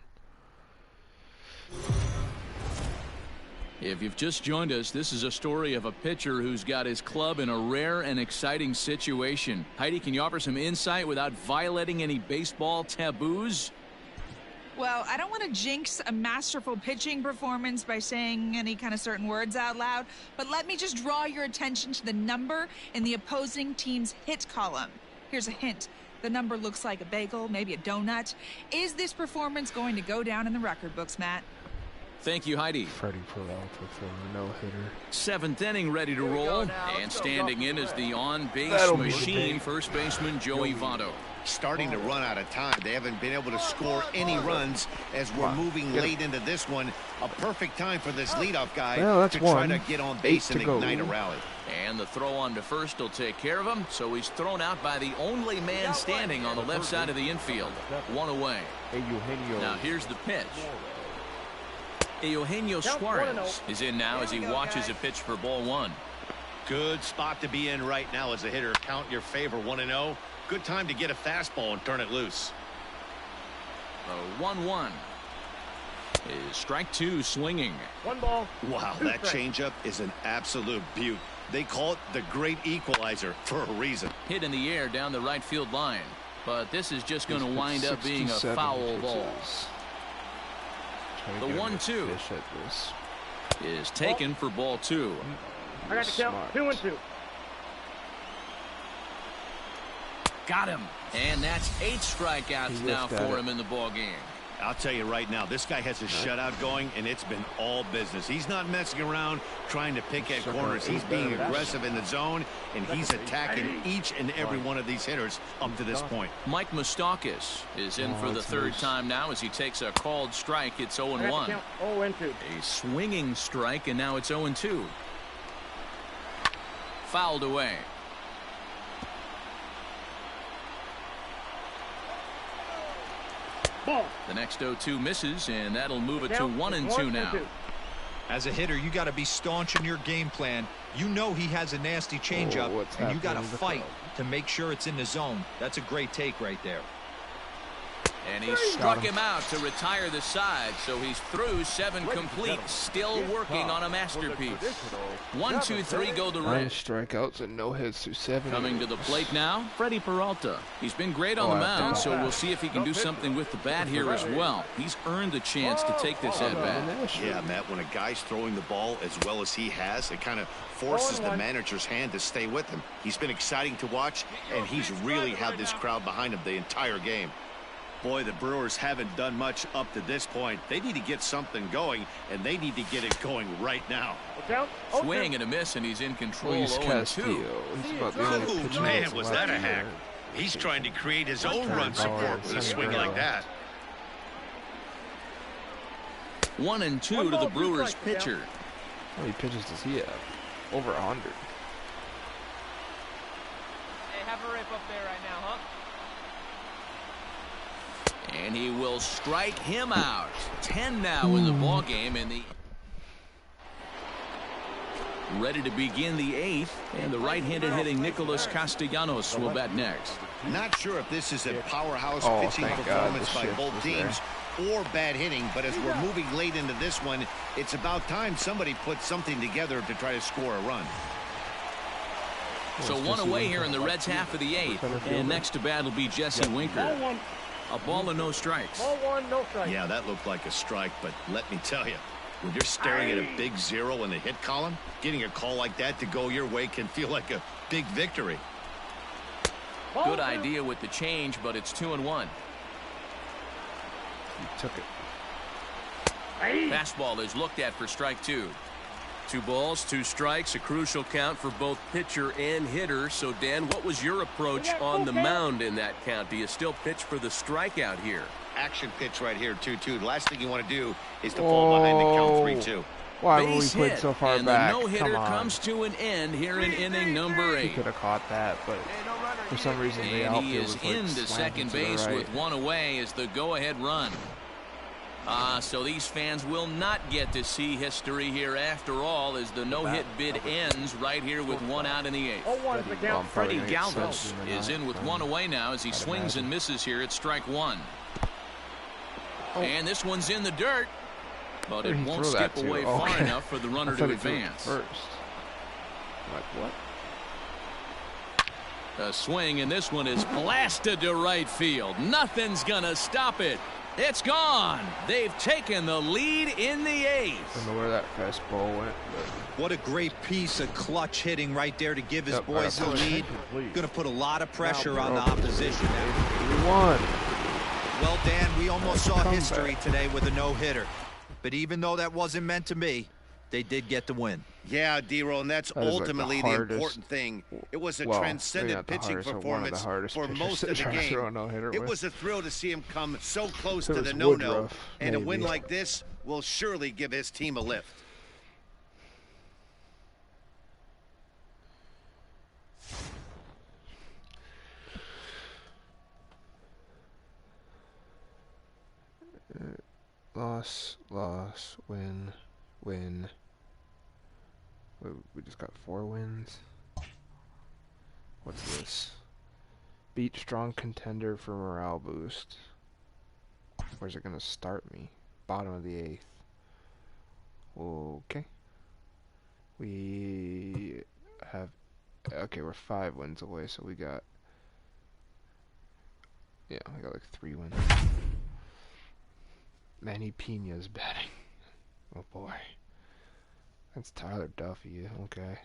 [SPEAKER 3] If you've just joined us, this is a story of a pitcher who's got his club in a rare and exciting situation. Heidi, can you offer some insight without violating any baseball taboos?
[SPEAKER 9] Well, I don't want to jinx a masterful pitching performance by saying any kind of certain words out loud, but let me just draw your attention to the number in the opposing team's hit column. Here's a hint. The number looks like a bagel, maybe a donut. Is this performance going to go down in the record books, Matt?
[SPEAKER 3] Thank you, Heidi.
[SPEAKER 1] Freddie Peralta for a no-hitter.
[SPEAKER 3] 7th inning ready to roll. And standing in is the on-base machine, first baseman Joey Votto.
[SPEAKER 4] Starting to run out of time. They haven't been able to score any runs as we're moving late into this one. A perfect time for this leadoff guy to try to get on base and ignite a rally.
[SPEAKER 3] And the throw on to first will take care of him, so he's thrown out by the only man standing on the left side of the infield. 1 away. Now here's the pitch. Eugenio Suarez is in now as he watches a pitch for ball 1.
[SPEAKER 4] Good spot to be in right now as a hitter. Count in your favor, 1-0. Good time to get a fastball and turn it loose.
[SPEAKER 3] 1-1 is strike 2 swinging.
[SPEAKER 7] 1 ball.
[SPEAKER 4] Wow, that changeup is an absolute beaut. They call it the great equalizer for a reason.
[SPEAKER 3] Hit in the air down the right field line, but this is just going to wind up being a foul ball. The 1-2 is taken for ball 2.
[SPEAKER 7] I got the count. 2-2.
[SPEAKER 3] Got him. And that's 8 strikeouts now for him in the ball game.
[SPEAKER 4] I'll tell you right now, this guy has a shutout going, and it's been all business. He's not messing around trying to pick at corners. He's being aggressive in the zone, and he's attacking each and every one of these hitters up to this point.
[SPEAKER 3] Mike Moustakas is in for the 3rd time now as he takes a called strike. It's 0-1.
[SPEAKER 7] 0-2.
[SPEAKER 3] A swinging strike, and now it's 0-2. Fouled away.
[SPEAKER 7] Ball.
[SPEAKER 3] The next 0-2 misses, and that'll move it to 1-2 now.
[SPEAKER 6] As a hitter, you got to be staunch in your game plan. You know he has a nasty changeup, and you got to fight to make sure it's in the zone. That's a great take right there.
[SPEAKER 3] And he struck him out to retire the side, so he's through 7 complete, still working on a masterpiece. 1, 2, 3 go the
[SPEAKER 1] 9
[SPEAKER 3] rest.
[SPEAKER 1] strikeouts and no hits through 7.
[SPEAKER 3] Coming to the plate now, Freddie Peralta. He's been great on the mound, so we'll see if he can do something with the bat here as well. He's earned the chance to take this at bat.
[SPEAKER 4] Yeah, Matt, when a guy's throwing the ball as well as he has, it kind of forces the manager's hand to stay with him. He's been exciting to watch, and he's really had this crowd behind him the entire game. Boy, the Brewers haven't done much up to this point. They need to get something going, and they need to get it going right now.
[SPEAKER 3] Swing and a miss, and he's in control.
[SPEAKER 1] Luis
[SPEAKER 3] 0-2.
[SPEAKER 1] Castillo. He's about the only pitcher
[SPEAKER 4] Oh, man,
[SPEAKER 1] that's
[SPEAKER 4] was
[SPEAKER 1] left
[SPEAKER 4] that a
[SPEAKER 1] here.
[SPEAKER 4] hack. He's trying to create his own run support with a swing like that.
[SPEAKER 3] 1-2 to the Brewers pitcher.
[SPEAKER 1] How many pitches does he have? Over 100.
[SPEAKER 7] Hey, have a rip up there right now, huh?
[SPEAKER 3] And he will strike him out. 10 now in the ball game, and the ready to begin the 8th, and the right-handed hitting Nicholas Castellanos will bat next.
[SPEAKER 4] Not sure if this is a powerhouse
[SPEAKER 1] Oh,
[SPEAKER 4] pitching
[SPEAKER 1] thank
[SPEAKER 4] performance
[SPEAKER 1] God,
[SPEAKER 4] by
[SPEAKER 1] the shift
[SPEAKER 4] both
[SPEAKER 1] was
[SPEAKER 4] teams or bad hitting, but as we're moving late into this one, it's about time somebody put something together to try to score a run.
[SPEAKER 3] So one away here in the Reds' half of the 8th, and next to bat will be Jesse Winker. A ball and no strikes.
[SPEAKER 7] Ball 1, no strike.
[SPEAKER 4] Yeah, that looked like a strike, but let me tell you, when you're staring at a big 0 in the hit column, getting a call like that to go your way can feel like a big victory.
[SPEAKER 3] Good idea with the change, but it's 2-1.
[SPEAKER 1] He took it.
[SPEAKER 3] Fastball is looked at for strike 2.
[SPEAKER 10] 2 balls, 2 strikes, a crucial count for both pitcher and hitter. So, Dan, what was your approach on the mound in that count? Do you still pitch for the strikeout here?
[SPEAKER 4] Action pitch right here, 2-2. The last thing you want to do is to fall behind the count 3-2.
[SPEAKER 1] Why were we
[SPEAKER 3] Base
[SPEAKER 1] played
[SPEAKER 3] hit,
[SPEAKER 1] so far
[SPEAKER 3] and
[SPEAKER 1] back?
[SPEAKER 3] the no-hitter
[SPEAKER 1] Come on.
[SPEAKER 3] comes to an end here in inning number 8.
[SPEAKER 1] He could have caught that, but for some reason the
[SPEAKER 3] And he
[SPEAKER 1] outfield
[SPEAKER 3] is
[SPEAKER 1] was like
[SPEAKER 3] into
[SPEAKER 1] slanted
[SPEAKER 3] second
[SPEAKER 1] to the
[SPEAKER 3] base
[SPEAKER 1] right.
[SPEAKER 3] with 1 away as the go-ahead run. So these fans will not get to see history here after all, as the no-hit bid ends right here with 1 out in the 8th.
[SPEAKER 7] 0-1 is the count.
[SPEAKER 3] Freddie Galvis is in with 1 away now as he swings and misses here at strike 1. And this one's in the dirt, but it won't skip away far enough for the runner to advance.
[SPEAKER 1] First. Like what?
[SPEAKER 3] A swing, and this one is blasted to right field. Nothing's gonna stop it. It's gone. They've taken the lead in the 8th.
[SPEAKER 1] I don't know where that fastball went, but
[SPEAKER 6] What a great piece of clutch hitting right there to give his boys the lead. Going to put a lot of pressure on the opposition.
[SPEAKER 1] 1.
[SPEAKER 6] Well, Dan, we almost saw history today with a no-hitter. But even though that wasn't meant to be, they did get the win.
[SPEAKER 4] Yeah, D-Roll, and that's
[SPEAKER 1] That is
[SPEAKER 4] ultimately
[SPEAKER 1] like
[SPEAKER 4] the
[SPEAKER 1] the hardest,
[SPEAKER 4] important thing. It was a
[SPEAKER 1] well,
[SPEAKER 4] transcendent
[SPEAKER 1] not the
[SPEAKER 4] pitching
[SPEAKER 1] hardest, but one of the
[SPEAKER 4] performance
[SPEAKER 1] hardest
[SPEAKER 4] for
[SPEAKER 1] pitchers
[SPEAKER 4] most
[SPEAKER 1] to
[SPEAKER 4] of the
[SPEAKER 1] try to throw a
[SPEAKER 4] game.
[SPEAKER 1] no-hitter
[SPEAKER 4] It
[SPEAKER 1] with.
[SPEAKER 4] was a thrill to see him come so close
[SPEAKER 1] It
[SPEAKER 4] to
[SPEAKER 1] was
[SPEAKER 4] the no-no,
[SPEAKER 1] Woodruff,
[SPEAKER 4] and a win
[SPEAKER 1] maybe.
[SPEAKER 4] like this will surely give his team a lift.
[SPEAKER 1] Loss, win, win. We just got 4 wins. What's this? Beat strong contender for morale boost. Where's it gonna start me? Bottom of the 8th. Okay. We have... Okay, we're 5 wins away, so we got... Yeah, we got like 3 wins. Manny Pena's batting. Oh boy. That's Tyler Duffy, okay.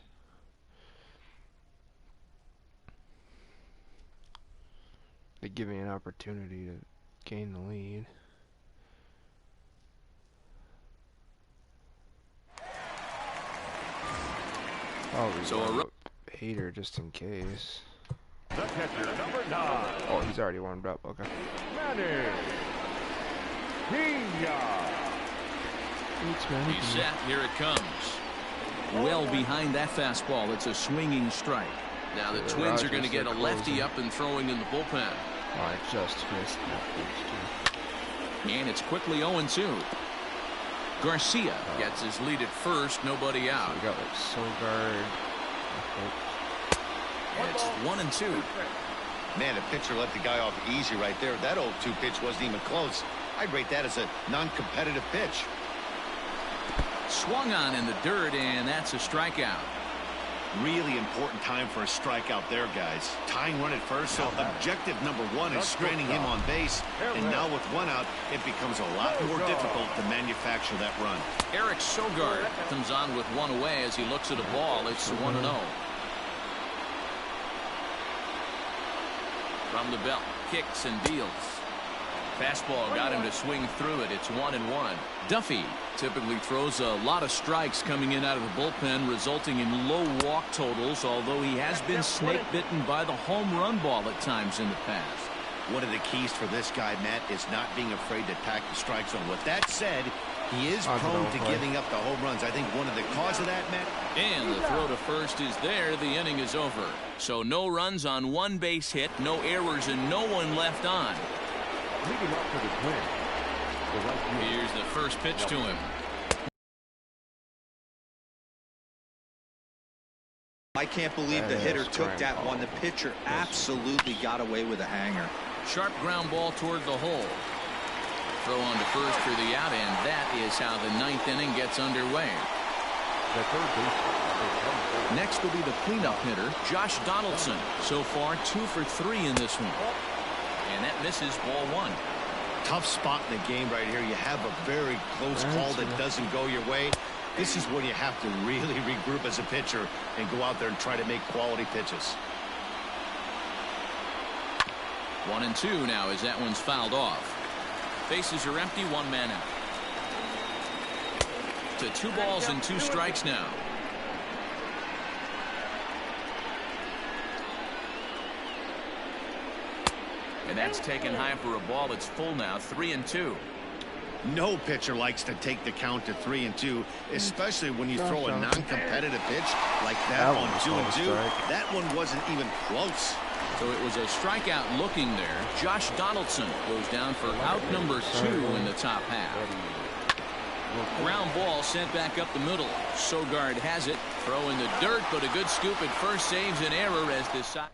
[SPEAKER 1] They give me an opportunity to gain the lead. Probably
[SPEAKER 3] So
[SPEAKER 1] a hater just in case.
[SPEAKER 2] The catcher, number 9.
[SPEAKER 1] Oh, he's already warmed up, okay.
[SPEAKER 2] Manny Pena.
[SPEAKER 3] He's set. Here it comes. Well behind that fastball. It's a swinging strike. Now the Twins are going to get a lefty up and throwing in the bullpen.
[SPEAKER 1] I just missed that.
[SPEAKER 3] And it's quickly 0-2. Garcia gets his lead at first. Nobody out.
[SPEAKER 1] We got like Sogard.
[SPEAKER 3] It's 1-2.
[SPEAKER 4] Man, a pitcher let the guy off easy right there. That 0-2 pitch wasn't even close. I'd rate that as a non-competitive pitch.
[SPEAKER 3] Swung on in the dirt, and that's a strikeout.
[SPEAKER 4] Really important time for a strikeout there, guys. Tying run at first, so objective number 1 is stranding him on base. And now with 1 out, it becomes a lot more difficult to manufacture that run.
[SPEAKER 3] Eric Sogard comes on with 1 away as he looks at a ball. It's 1-0. From the belt, kicks and deals. Fastball got him to swing through it. It's 1-1. Duffy typically throws a lot of strikes coming in out of the bullpen, resulting in low walk totals, although he has been snake bitten by the home run ball at times in the past.
[SPEAKER 4] One of the keys for this guy, Matt, is not being afraid to attack the strike zone. With that said, he is prone to giving up the home runs. I think one of the cause of that, Matt.
[SPEAKER 3] And the throw to first is there. The inning is over. So no runs on 1 base hit, no errors, and no one left on.
[SPEAKER 2] Leading up to the Twins, the right fielder.
[SPEAKER 3] Here's the first pitch to him.
[SPEAKER 6] I can't believe the hitter took that one. The pitcher absolutely got away with a hanger.
[SPEAKER 3] Sharp ground ball toward the hole. Throw on to first for the out, and that is how the ninth inning gets underway.
[SPEAKER 2] The third baseman.
[SPEAKER 3] Next will be the cleanup hitter, Josh Donaldson. So far, 2 for 3 in this one. And that misses ball 1.
[SPEAKER 4] Tough spot in the game right here. You have a very close call that doesn't go your way. This is when you have to really regroup as a pitcher and go out there and try to make quality pitches.
[SPEAKER 3] 1-2 now as that one's fouled off. Bases are empty, 1 man out. To 2 balls and 2 strikes now. And that's taken high for a ball. It's full now, 3-2.
[SPEAKER 4] No pitcher likes to take the count to 3-2, especially when you throw a non-competitive pitch like that on 2-2. That one wasn't even close.
[SPEAKER 3] So it was a strikeout looking there. Josh Donaldson goes down for out number 2 in the top half. Ground ball sent back up the middle. Sogard has it. Throw in the dirt, but a good scoop at first saves an error as this side.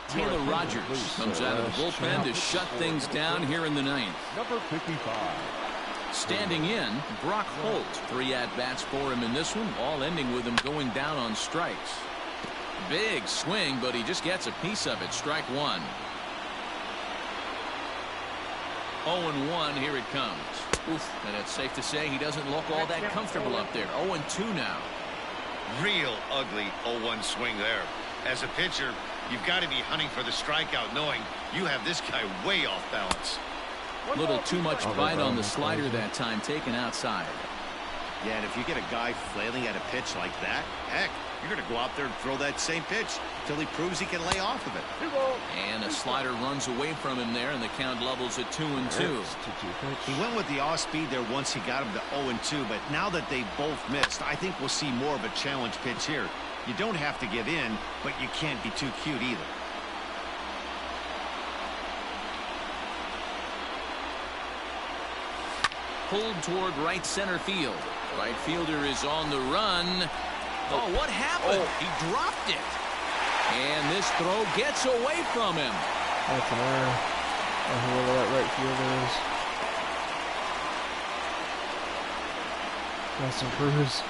[SPEAKER 3] Taylor Rogers comes out of the bullpen to shut things down here in the 9th.
[SPEAKER 2] Number 55.
[SPEAKER 3] Standing in, Brock Holt. 3 at-bats for him in this one, all ending with him going down on strikes. Big swing, but he just gets a piece of it. Strike 1. 0-1, here it comes. Oof, and it's safe to say he doesn't look all that comfortable up there. 0-2 now.
[SPEAKER 4] Real ugly 0-1 swing there. As a pitcher, you've got to be hunting for the strikeout, knowing you have this guy way off balance.
[SPEAKER 3] Little too much bite on the slider that time, taken outside.
[SPEAKER 4] Yeah, and if you get a guy flailing at a pitch like that, heck, you're going to go out there and throw that same pitch until he proves he can lay off of it.
[SPEAKER 3] And a slider runs away from him there, and the count levels at 2-2.
[SPEAKER 4] He went with the off speed there once he got him to 0-2, but now that they both missed, I think we'll see more of a challenge pitch here. You don't have to give in, but you can't be too cute either.
[SPEAKER 3] Pulled toward right center field. Right fielder is on the run. Oh, what happened? He dropped it. And this throw gets away from him.
[SPEAKER 1] That's an error. Whoever that right fielder is. Nelson Cruz.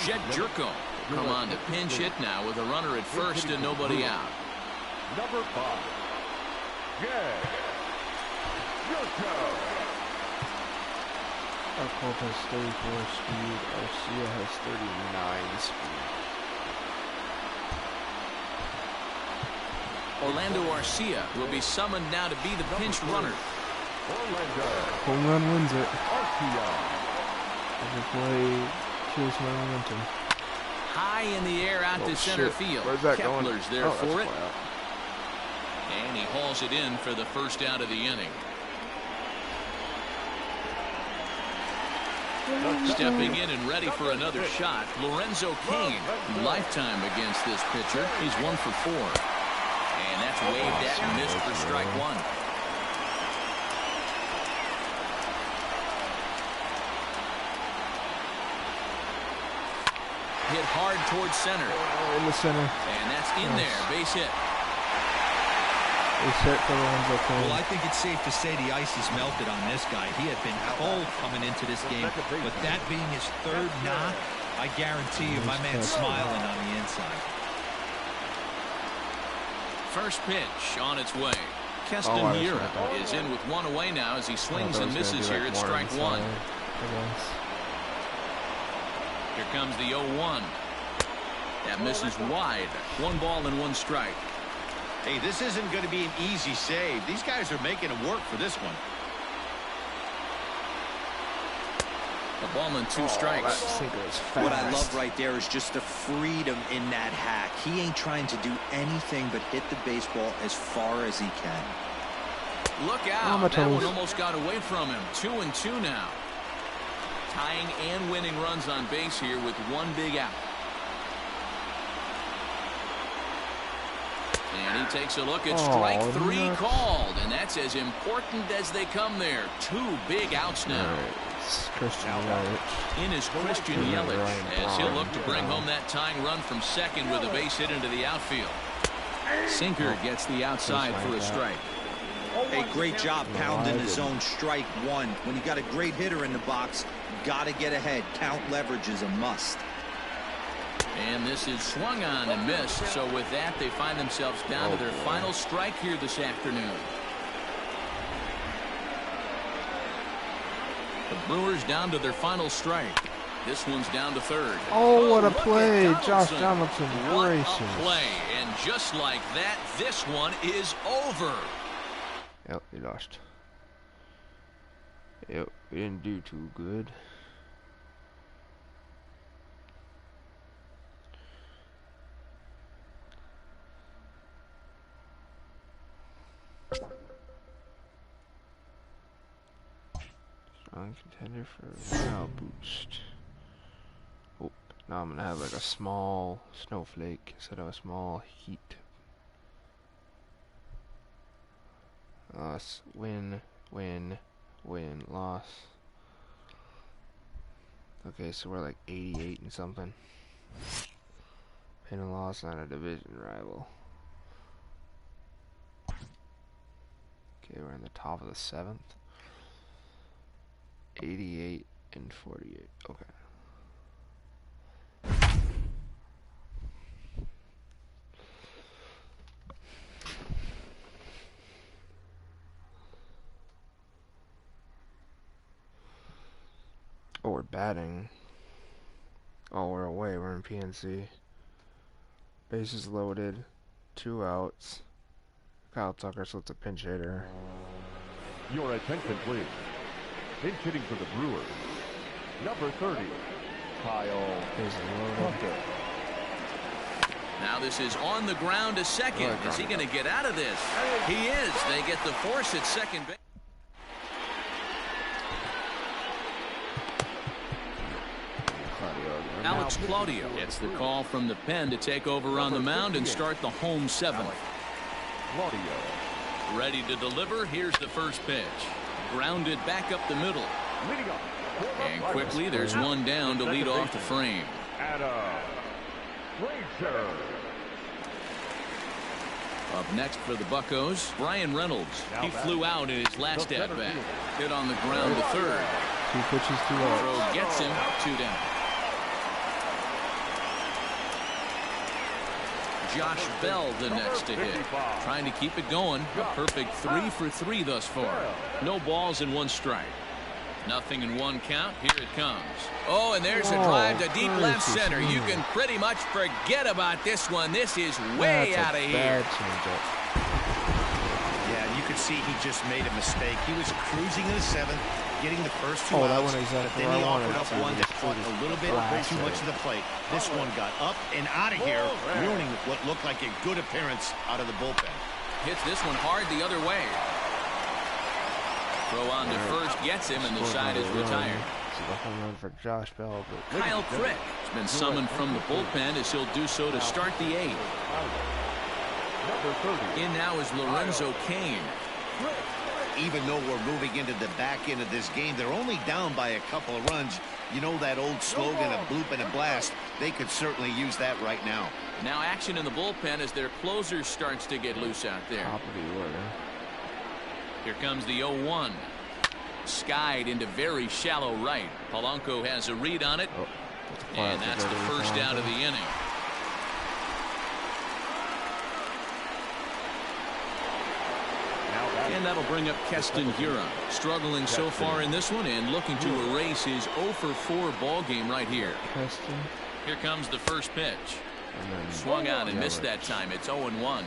[SPEAKER 3] Jed Jerko come on to pinch hit now with a runner at first and nobody out.
[SPEAKER 2] Number 5. Jed Jerko.
[SPEAKER 1] Arcolt has 34 speed. Arcia has 39 speed.
[SPEAKER 3] Orlando Arcia will be summoned now to be the pinch runner.
[SPEAKER 2] Orlando.
[SPEAKER 1] Home run wins it.
[SPEAKER 2] Arcia.
[SPEAKER 1] Every play kills my momentum.
[SPEAKER 3] High in the air out to center field.
[SPEAKER 1] Where's that
[SPEAKER 3] Kepler's
[SPEAKER 1] going?
[SPEAKER 3] there for it.
[SPEAKER 1] Out.
[SPEAKER 3] And he hauls it in for the first out of the inning. Stepping in and ready for another shot, Lorenzo Cain. Lifetime against this pitcher. He's 1 for 4. And that's waved at and missed for strike 1. Hit hard towards center.
[SPEAKER 1] In the center.
[SPEAKER 3] And that's in there. Base hit.
[SPEAKER 1] Base hit for Lorenzo Cain.
[SPEAKER 6] Well, I think it's safe to say the ice has melted on this guy. He had been cold coming into this game, but that being his 3rd knock, I guarantee you my man's smiling on the inside.
[SPEAKER 3] First pitch on its way. Keston Hiura is in with 1 away now as he swings and misses here at strike 1. Here comes the 0-1. That misses wide. 1 ball and 1 strike.
[SPEAKER 4] Hey, this isn't going to be an easy save. These guys are making it work for this one.
[SPEAKER 3] A ball and 2 strikes.
[SPEAKER 6] What I love right there is just the freedom in that hack. He ain't trying to do anything but hit the baseball as far as he can.
[SPEAKER 3] Look out. That one almost got away from him. 2-2 now. tying and winning runs on base here with one big out. And he takes a look at strike three called, and that's as important as they come there. Two big outs now.
[SPEAKER 1] Christian Yelich.
[SPEAKER 3] In is Christian Yelich, as he'll look to bring home that tying run from second with a base hit into the outfield. Sinker gets the outside for a strike.
[SPEAKER 6] Hey, great job pounding the zone. Strike one. When you got a great hitter in the box, got to get ahead. Count leverage is a must.
[SPEAKER 3] And this is swung on and missed. So with that, they find themselves down to their final strike here this afternoon. The Brewers down to their final strike. This one's down to third.
[SPEAKER 1] Oh, what a play. Josh Donaldson.
[SPEAKER 3] What
[SPEAKER 1] Gracious.
[SPEAKER 3] a play. And just like that, this one is over.
[SPEAKER 1] Yep, we lost. Yep, we didn't do too good. Strong contender for morale boost. Oh, now I'm gonna have like a small snowflake instead of a small heat. Loss, win, win, win, loss. Okay, so we're like 88 and something. Win and loss on a division rival. Okay, we're in the top of the 7th. 88 and 48. Okay. Oh, we're batting. Oh, we're away. We're in PNC. Bases loaded. 2 outs. Kyle Tucker, so it's a pinch hitter.
[SPEAKER 2] Your attention, please. Pinch hitting for the Brewers. Number 30, Kyle Tucker.
[SPEAKER 3] Now this is on the ground to second. Is he going to get out of this? He is. They get the force at second base. Alex Claudio gets the call from the pen to take over on the mound and start the home 7th.
[SPEAKER 2] Claudio.
[SPEAKER 3] Ready to deliver. Here's the first pitch. Grounded back up the middle. And quickly there's one down to lead off the frame. Up next for the Buccos, Brian Reynolds. He flew out in his last at-bat. Hit on the ground to third.
[SPEAKER 1] 2 pitches, 2 outs.
[SPEAKER 3] Throw gets him, 2 down. Josh Bell the next to hit. Trying to keep it going. A perfect 3 for 3 thus far. No balls and 1 strike. Nothing in 1 count. Here it comes. Oh, and there's a drive to deep left center. You can pretty much forget about this one. This is way out of here.
[SPEAKER 4] Yeah, you could see he just made a mistake. He was cruising in the 7th, getting the first 2 outs, but then he offered up one that caught a little bit too much of the plate. This one got up and out of here, ruining what looked like a good appearance out of the bullpen.
[SPEAKER 3] Hits this one hard the other way. Throw on to first gets him, and the side is retired.
[SPEAKER 1] For Josh Bell, but
[SPEAKER 3] Kyle Crick has been summoned from the bullpen as he'll do so to start the 8th. In now is Lorenzo Cain.
[SPEAKER 4] Even though we're moving into the back end of this game, they're only down by a couple of runs. You know that old slogan, a bloop and a blast. They could certainly use that right now.
[SPEAKER 3] Now action in the bullpen as their closer starts to get loose out there.
[SPEAKER 1] top of the order.
[SPEAKER 3] Here comes the 0-1. Skied into very shallow right. Polanco has a read on it. And that's the first out of the inning. And that'll bring up Keston Hiura. Struggling so far in this one and looking to erase his 0 for 4 ball game right here. Here comes the first pitch. Swung on and missed that time. It's 0-1.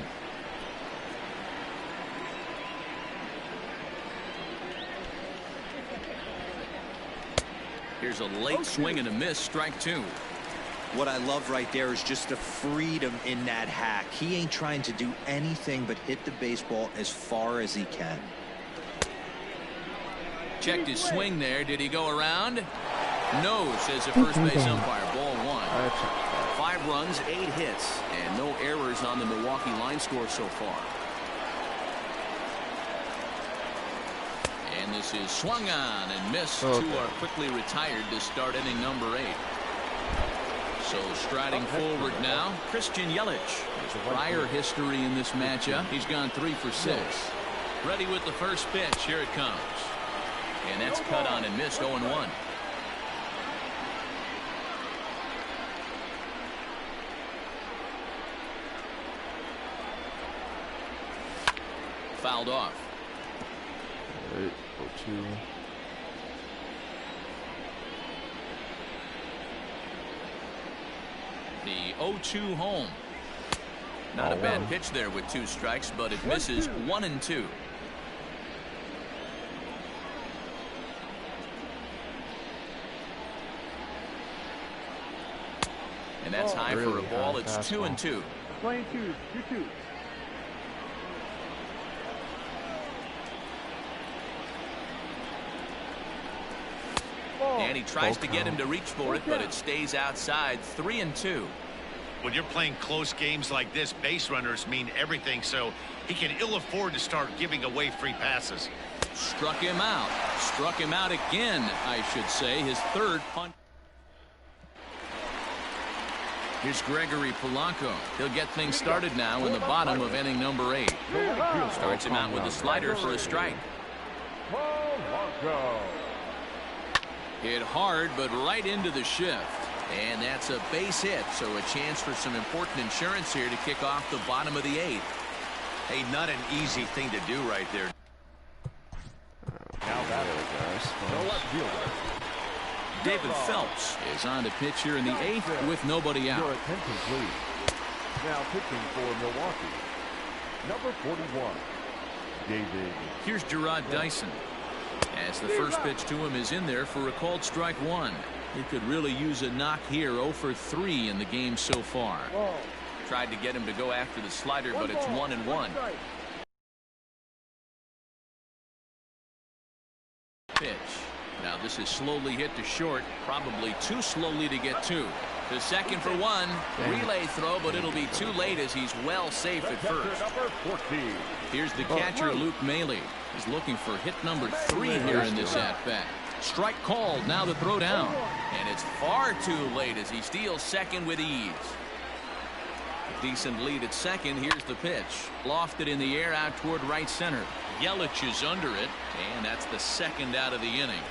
[SPEAKER 3] Here's a late swing and a miss, strike 2.
[SPEAKER 6] What I love right there is just the freedom in that hack. He ain't trying to do anything but hit the baseball as far as he can.
[SPEAKER 3] Checked his swing there. Did he go around? No, says the first base umpire. Ball 1. 5 runs, 8 hits, and no errors on the Milwaukee line score so far. And this is swung on and missed. 2 are quickly retired to start inning number 8. So striding forward now, Christian Yelich. His prior history in this matchup, he's gone 3 for 6. Ready with the first pitch. Here it comes. And that's cut on and missed. 0-1. Fouled off.
[SPEAKER 1] 0-2.
[SPEAKER 3] The 0-2 home. Not a bad pitch there with 2 strikes, but it misses 1-2. And that's high for a ball. It's 2-2.
[SPEAKER 7] Playing 2-2.
[SPEAKER 3] And he tries to get him to reach for it, but it stays outside. 3-2.
[SPEAKER 4] When you're playing close games like this, base runners mean everything, so he can ill afford to start giving away free passes.
[SPEAKER 3] Struck him out. Struck him out again, I should say. His 3rd punt. Here's Gregory Polanco. He'll get things started now in the bottom of inning number 8. Starts him out with a slider for a strike. Hit hard, but right into the shift. And that's a base hit, so a chance for some important insurance here to kick off the bottom of the 8th.
[SPEAKER 4] Hey, not an easy thing to do right there.
[SPEAKER 2] Now that the left fielder.
[SPEAKER 3] David Phelps is on to pitch here in the 8th with nobody out.
[SPEAKER 2] Your attention, please. Now pitching for Milwaukee, number 41, David.
[SPEAKER 3] Here's Gerard Dyson. As the first pitch to him is in there for a called strike 1. He could really use a knock here. 0 for 3 in the game so far. Tried to get him to go after the slider, but it's 1-1. Pitch. Now this is slowly hit to short, probably too slowly to get to. To second for 1. Relay throw, but it'll be too late as he's well safe at first. Here's the catcher, Luke Maile. He's looking for hit number 3 here in this at-bat. Strike called. Now the throw down. And it's far too late as he steals second with ease. Decent lead at second. Here's the pitch. Lofted in the air out toward right center. Yelich is under it, and that's the 2nd out of the inning.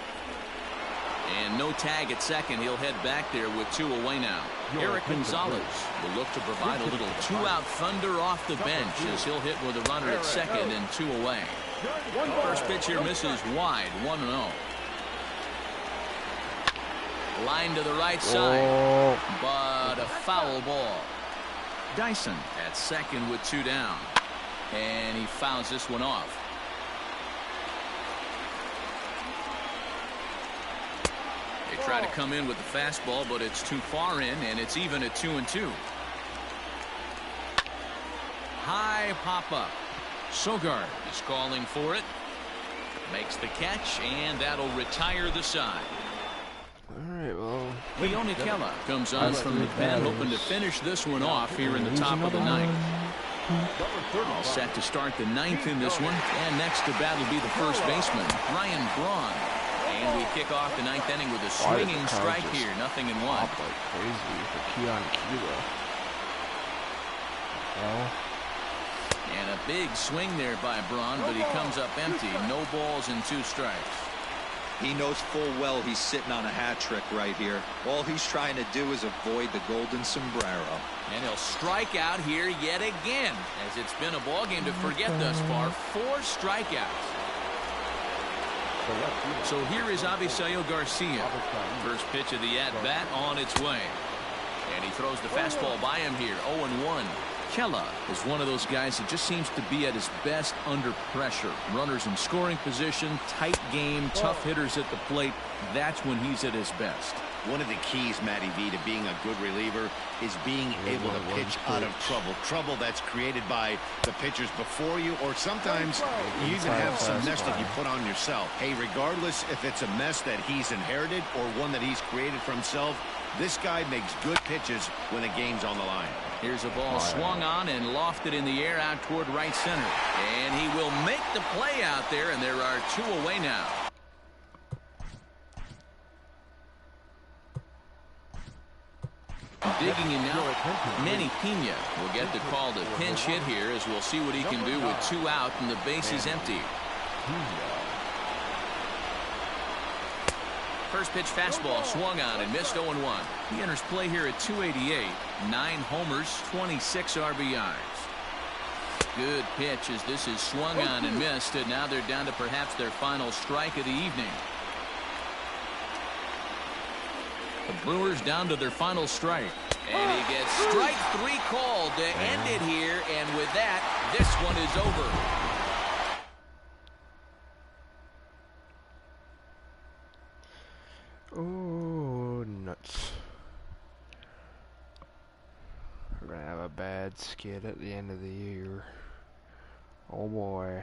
[SPEAKER 3] And no tag at second. He'll head back there with 2 away now. Eric Gonzalez will look to provide a little 2-out thunder off the bench as he'll hit with a runner at second and 2 away. First pitch here misses wide. 1-0. Line to the right side, but a foul ball. Dyson at second with 2 down, and he fouls this one off. They try to come in with the fastball, but it's too far in, and it's even at 2-2. High pop-up. Sogard is calling for it. Makes the catch, and that'll retire the side.
[SPEAKER 1] All right, well.
[SPEAKER 3] Leone Kella comes on from the pen, hoping to finish this one off here in the top of the 9th. All set to start the 9th in this one, and next to bat will be the first baseman, Ryan Braun. And we kick off the 9th inning with a swinging strike here, 0-1.
[SPEAKER 1] Like crazy for Keon Kela. Well.
[SPEAKER 3] And a big swing there by Braun, but he comes up empty. No balls and 2 strikes.
[SPEAKER 6] He knows full well he's sitting on a hat trick right here. All he's trying to do is avoid the golden sombrero.
[SPEAKER 3] And he'll strike out here yet again, as it's been a ball game to forget thus far. 4 strikeouts. So here is Avisail Garcia. First pitch of the at-bat on its way. And he throws the fastball by him here. 0-1. Kela is one of those guys that just seems to be at his best under pressure. Runners in scoring position, tight game, tough hitters at the plate. That's when he's at his best.
[SPEAKER 4] One of the keys, Matty V, to being a good reliever is being able to pitch out of trouble. Trouble that's created by the pitchers before you, or sometimes you even have some mess that you put on yourself. Hey, regardless if it's a mess that he's inherited or one that he's created for himself, this guy makes good pitches when the game's on the line.
[SPEAKER 3] Here's a ball swung on and lofted in the air out toward right center. And he will make the play out there, and there are 2 away now. Digging in now, Manny Pena will get the call to pinch hit here, as we'll see what he can do with 2 out and the base is empty. First pitch fastball swung on and missed 0-1. He enters play here at 288. 9 homers, 26 RBIs. Good pitch as this is swung on and missed, and now they're down to perhaps their final strike of the evening. The Brewers down to their final strike. And he gets strike 3 called to end it here, and with that, this one is over.
[SPEAKER 1] Oh, nuts. We're gonna have a bad skid at the end of the year. Oh boy.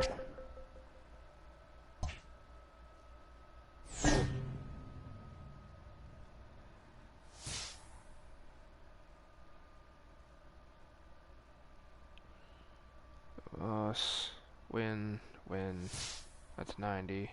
[SPEAKER 1] Win. That's 90.